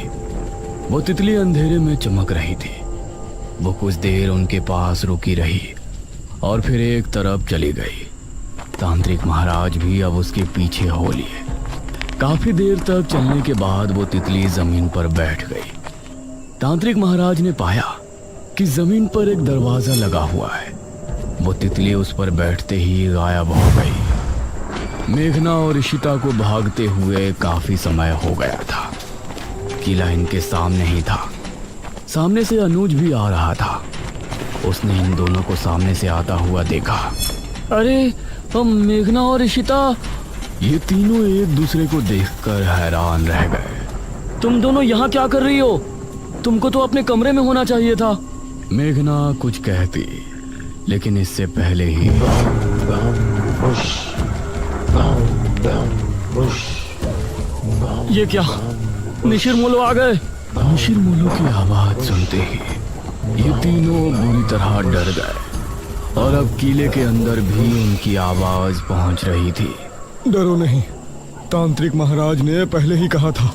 वो तितली अंधेरे में चमक रही थी। वो कुछ देर उनके पास रुकी रही और फिर एक तरफ चली गई। तांत्रिक महाराज भी अब उसके पीछे हो लिए। काफी देर तक चलने के बाद वो तितली जमीन पर बैठ गई। तांत्रिक महाराज ने पाया कि जमीन पर एक दरवाजा लगा हुआ है। वो तितली उस पर बैठते ही गायब हो गई। मेघना और इशिता को भागते हुए काफी समय हो गया था। किला इनके सामने ही था। सामने से अनुज भी आ रहा था। उसने इन दोनों को सामने से आता हुआ देखा। अरे हम मेघना और इशिता, ये तीनों एक दूसरे को देखकर हैरान रह गए। तुम दोनों यहाँ क्या कर रही हो? तुमको तो अपने कमरे में होना चाहिए था। मेघना कुछ कहती, लेकिन इससे पहले ही ये क्या, निशिर मोलो आ गए? निशिर मोलो की आवाज सुनते ही ये तीनों बुरी तरह डर गए और अब किले के अंदर भी उनकी आवाज पहुंच रही थी। डरो नहीं, तांत्रिक महाराज ने पहले ही कहा था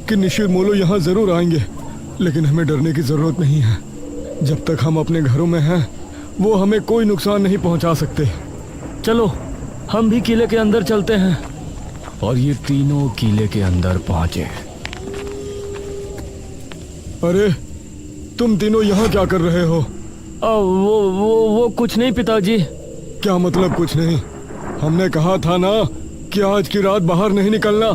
कि निशिर मोलो यहाँ जरूर आएंगे, लेकिन हमें डरने की जरूरत नहीं है। जब तक हम अपने घरों में हैं, वो हमें कोई नुकसान नहीं पहुंचा सकते। चलो हम भी किले के अंदर चलते हैं। और ये तीनों किले के अंदर पहुंचे। अरे तुम तीनों यहाँ क्या कर रहे हो? वो कुछ नहीं पिताजी। क्या मतलब कुछ नहीं? हमने कहा था ना कि आज की रात बाहर नहीं निकलना।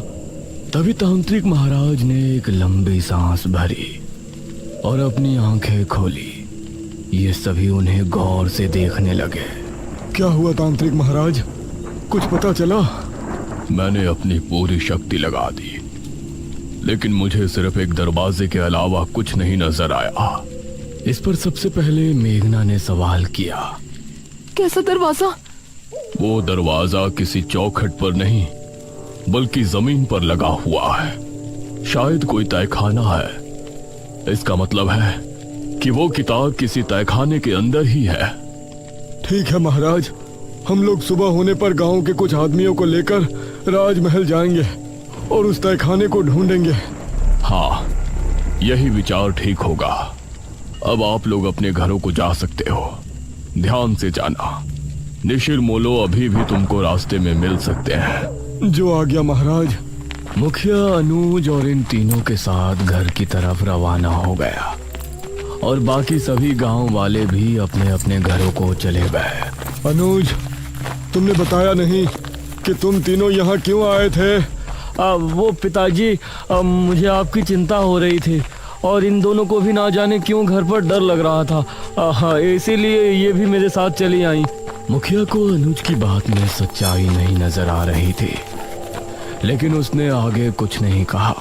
तभी तांत्रिक महाराज ने एक लंबी सांस भरी और अपनी आंखें खोली। ये सभी उन्हें गौर से देखने लगे। क्या हुआ तांत्रिक महाराज, कुछ पता चला? मैंने अपनी पूरी शक्ति लगा दी, लेकिन मुझे सिर्फ एक दरवाजे के अलावा कुछ नहीं नजर आया। इस पर सबसे पहले मेघना ने सवाल किया। कैसा दरवाजा? वो दरवाजा किसी चौखट पर नहीं बल्कि जमीन पर लगा हुआ है। शायद कोई तहखाना है। इसका मतलब है कि वो किताब किसी तहखाने के अंदर ही है। ठीक है महाराज, हम लोग सुबह होने पर गांव के कुछ आदमियों को लेकर राजमहल जाएंगे और उस तहखाने को ढूंढेंगे। हाँ, यही विचार ठीक होगा। अब आप लोग अपने घरों को जा सकते हो। ध्यान से जाना, निशिर मोलो अभी भी तुमको रास्ते में मिल सकते हैं। जो आ गया महाराज। मुखिया अनुज और इन तीनों के साथ घर की तरफ रवाना हो गया और बाकी सभी गांव वाले भी अपने अपने घरों को चले गए। अनुज, तुमने बताया नहीं कि तुम तीनों यहाँ क्यों आए थे? वो पिताजी, मुझे आपकी चिंता हो रही थी और इन दोनों को भी ना जाने क्यों घर पर डर लग रहा था। हाँ, इसीलिए ये भी मेरे साथ चली आई। मुखिया को अनुज की बात में सच्चाई नहीं नजर आ रही थी, लेकिन उसने आगे कुछ नहीं कहा।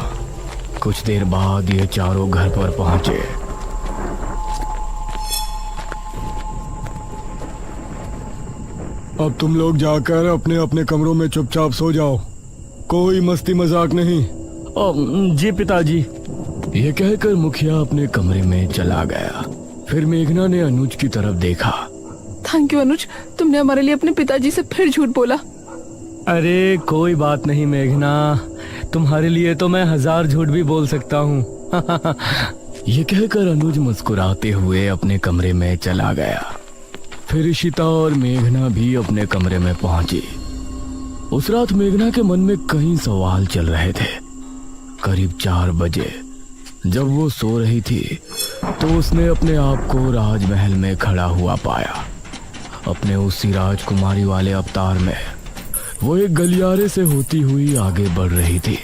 कुछ देर बाद ये चारों घर पर पहुंचे। अब तुम लोग जाकर अपने अपने कमरों में चुपचाप सो जाओ, कोई मस्ती मजाक नहीं। जी पिताजी। ये कहकर मुखिया अपने कमरे में चला गया। फिर मेघना ने अनुज की तरफ देखा। थैंक यू अनुज, तुमने हमारे लिए अपने पिताजी से फिर झूठ बोला। अरे कोई बात नहीं मेघना, तुम्हारे लिए तो मैं 1000 झूठ भी बोल सकता हूँ। ये कहकर अनुज मुस्कुराते हुए अपने कमरे में चला गया। फिर इशिता और मेघना भी अपने कमरे में पहुंची। उस रात मेघना के मन में कई सवाल चल रहे थे। करीब 4 बजे जब वो सो रही थी तो उसने अपने आप को राजमहल में खड़ा हुआ पाया। अपने उसी राजकुमारी वाले अवतार में वो एक गलियारे से होती हुई आगे बढ़ रही थी।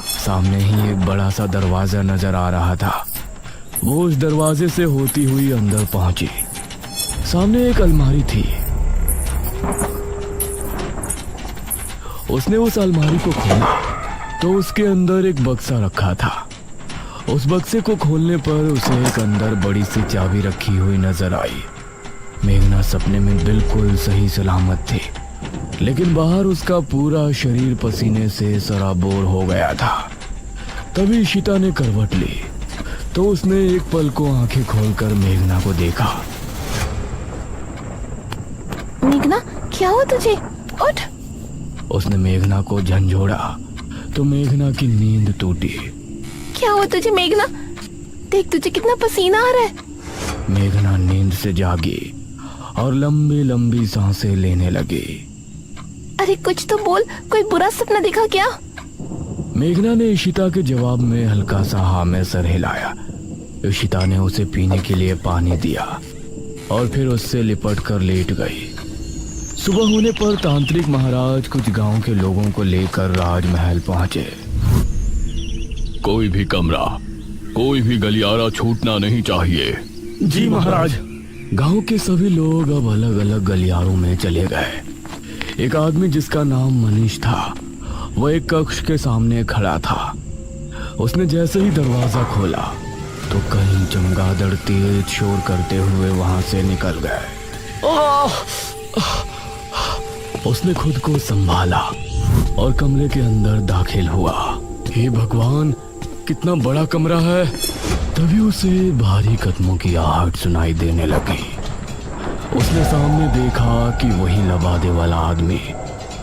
सामने ही एक बड़ा सा दरवाजा नजर आ रहा था। वो उस दरवाजे से होती हुई अंदर पहुंची। सामने एक अलमारी थी। उसने उस अलमारी को खोला तो उसके अंदर एक बक्सा रखा था। उस बक्से को खोलने पर उसे एक अंदर बड़ी सी चाबी रखी हुई नजर आई। मेघना सपने में बिल्कुल सही सलामत थी, लेकिन बाहर उसका पूरा शरीर पसीने से सराबोर हो गया था। तभी इशिता ने करवट ली तो उसने एक पल को आंखें खोलकर मेघना को देखा। मेघना, क्या हुआ तुझे? उठ। उसने मेघना को झंझोड़ा तो मेघना की नींद टूटी। क्या हुआ तुझे मेघना? देख तुझे कितना पसीना आ रहा है। मेघना नींद से जागी और लंबी लंबी सांसें लेने लगी। अरे कुछ तो बोल, कोई बुरा सपना देखा क्या? मेघना ने इशिता के जवाब में हल्का सा हाँ में सर हिलाया। इशिता ने उसे पीने के लिए पानी दिया और फिर उससे लिपट कर लेट गई। सुबह होने पर तांत्रिक महाराज कुछ गांव के लोगों को लेकर राजमहल पहुंचे। कोई भी कमरा, कोई भी गलियारा छूटना नहीं चाहिए। जी महाराज। गांव के सभी लोग अब अलग अलग गलियारों में चले गए। एक आदमी जिसका नाम मनीष था, वह एक कक्ष के सामने खड़ा था। उसने जैसे ही दरवाजा खोला तो कई चमगादड़ तेज शोर करते हुए वहां से निकल गए। उसने खुद को संभाला और कमरे के अंदर दाखिल हुआ। हे भगवान, कितना बड़ा कमरा है। तभी उसे भारी कदमों की आहट सुनाई देने लगी। उसने सामने देखा कि वही लबादे वाला आदमी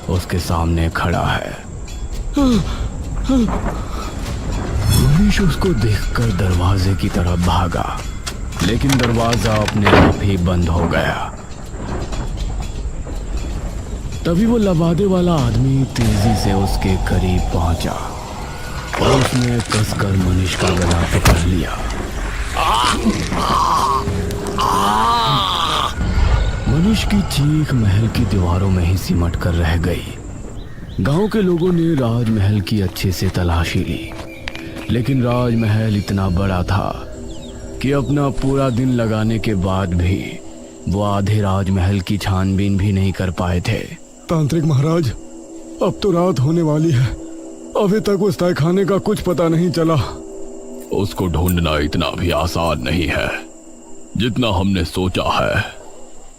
उसके सामने खड़ा है। मनीष उसको देखकर दरवाजे की तरफ भागा, लेकिन दरवाजा अपने आप ही बंद हो गया। तभी वो लबादे वाला आदमी तेजी से उसके करीब पहुंचा और उसने कसकर मनीष का गला पकड़ लिया। मनीष की चीख महल की दीवारों में ही सिमट कर रह गई। गांव के लोगों ने राजमहल की अच्छे से तलाशी ली, लेकिन राजमहल इतना बड़ा था कि अपना पूरा दिन लगाने के बाद भी वो आधे राजमहल की छानबीन भी नहीं कर पाए थे। तांत्रिक महाराज, अब तो रात होने वाली है, अभी तक उस तहखाने का कुछ पता नहीं चला। उसको ढूंढना इतना भी आसान नहीं है जितना हमने सोचा है।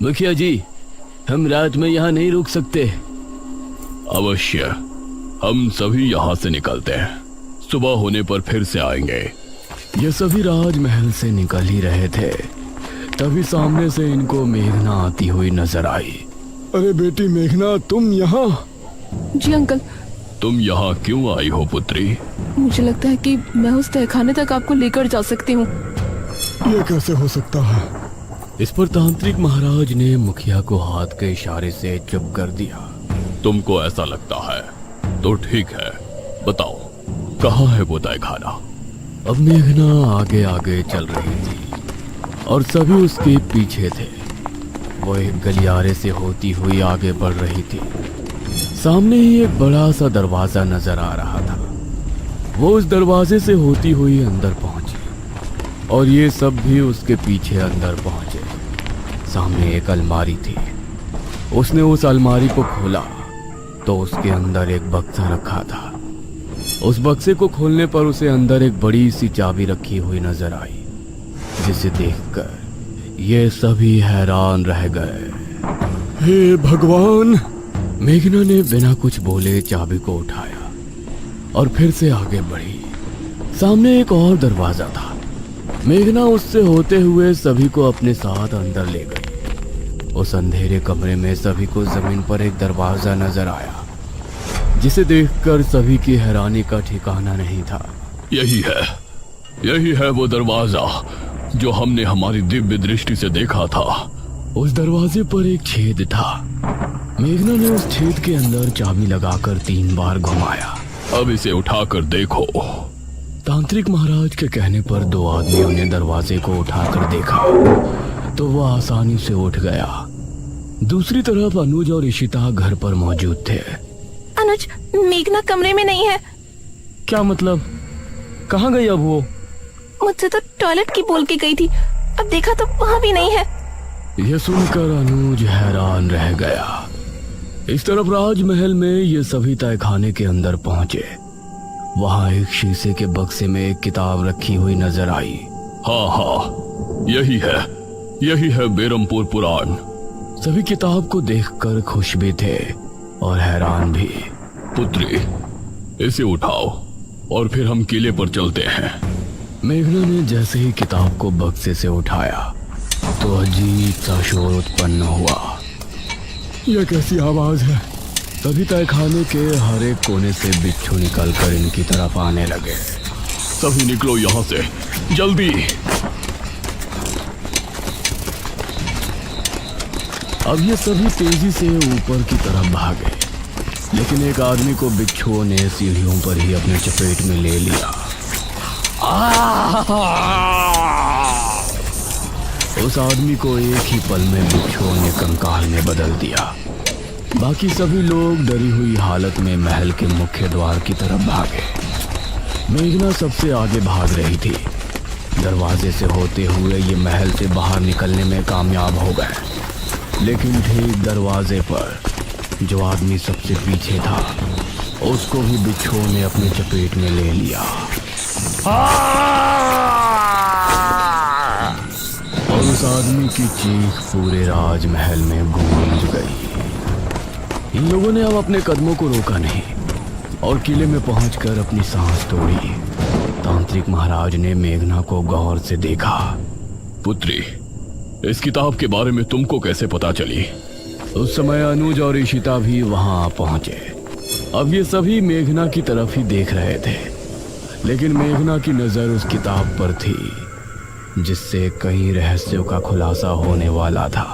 मुखिया जी, हम रात में यहाँ नहीं रुक सकते। अवश्य, हम सभी यहाँ से निकलते हैं, सुबह होने पर फिर से आएंगे। ये सभी राजमहल से निकल ही रहे थे, तभी सामने से इनको मेघना आती हुई नजर आई। अरे बेटी मेघना, तुम यहाँ? जी अंकल, तुम यहाँ क्यों आई हो पुत्री? मुझे लगता है कि मैं उस तहखाने तक आपको लेकर जा सकती हूँ। ये कैसे हो सकता है? इस पर तांत्रिक महाराज ने मुखिया को हाथ के इशारे से चुप कर दिया। तुमको ऐसा लगता है तो ठीक है, बताओ कहाँ है वो तहखाना? अब मेघना आगे आगे चल रही थी और सभी उसके पीछे थे। वो एक गलियारे से होती हुई आगे बढ़ रही थी। सामने ही एक बड़ा सा दरवाजा नजर आ रहा था। वो उस दरवाजे से होती हुई अंदर पहुंची और ये सब भी उसके पीछे अंदर पहुंचे। सामने एक अलमारी थी। उसने उस अलमारी को खोला तो उसके अंदर एक बक्सा रखा था। उस बक्से को खोलने पर उसे अंदर एक बड़ी सी चाबी रखी हुई नजर आई, जिसे देखकर ये सभी हैरान रह गए। हे भगवान! मेघना ने बिना कुछ बोले चाबी को उठाया और फिर से आगे बढ़ी। सामने एक और दरवाजा था। मेघना उससे होते हुए सभी को अपने साथ अंदर ले गई। उस अंधेरे कमरे में सभी को जमीन पर एक दरवाजा नजर आया, जिसे देखकर सभी की हैरानी का ठिकाना नहीं था। यही है वो दरवाजा जो हमने हमारी दिव्य दृष्टि से देखा था। उस दरवाजे पर एक छेद था। मेघना ने उस छेद के अंदर चाबी लगाकर 3 बार घुमाया। अब इसे उठाकर देखो। तांत्रिक महाराज के कहने पर 2 आदमियों ने दरवाजे को उठाकर देखा तो वह आसानी से उठ गया। दूसरी तरफ अनुज और इशिता घर पर मौजूद थे। अनुज, मेघना कमरे में नहीं है। क्या मतलब? कहाँ गई अब वो? मुझसे तो टॉयलेट की बोल के गई थी, अब देखा तो वहाँ भी नहीं है। यह सुनकर अनुज हैरान रह गया। इस तरफ राजमहल में ये सभी तहखाने के अंदर पहुंचे। वहां एक शीशे के बक्से में एक किताब रखी हुई नजर आई। हाँ, यही है बेरमपुर पुराण। सभी किताब को देखकर खुश भी थे और हैरान भी। पुत्री, इसे उठाओ और फिर हम किले पर चलते हैं। मेघना ने जैसे ही किताब को बक्से से उठाया तो अजीब सा शोर उत्पन्न हुआ। यह कैसी आवाज है? तभी तहखाने के हर एक कोने से बिच्छू निकलकर इनकी तरफ आने लगे। सभी निकलो यहाँ से, जल्दी! अब ये सभी तेजी से ऊपर की तरफ भागे, लेकिन एक आदमी को बिच्छुओं ने सीढ़ियों पर ही अपने चपेट में ले लिया। उस आदमी को एक ही पल में बिच्छुओं ने कंकाल में बदल दिया। बाकी सभी लोग डरी हुई हालत में महल के मुख्य द्वार की तरफ भागे। मेघना सबसे आगे भाग रही थी। दरवाजे से होते हुए ये महल से बाहर निकलने में कामयाब हो गए, लेकिन ठीक दरवाजे पर जो आदमी सबसे पीछे था उसको भी बिच्छुओं ने अपने चपेट में ले लिया और उस आदमी की चीख पूरे राजमहल में गूंज गई। इन लोगों ने अब अपने कदमों को रोका नहीं और किले में पहुंचकर अपनी सांस तोड़ी। तांत्रिक महाराज ने मेघना को गौर से देखा। पुत्री, इस किताब के बारे में तुमको कैसे पता चली? उस समय अनुज और इशिता भी वहां पहुंचे। अब ये सभी मेघना की तरफ ही देख रहे थे, लेकिन मेघना की नजर उस किताब पर थी जिससे कई रहस्यों का खुलासा होने वाला था।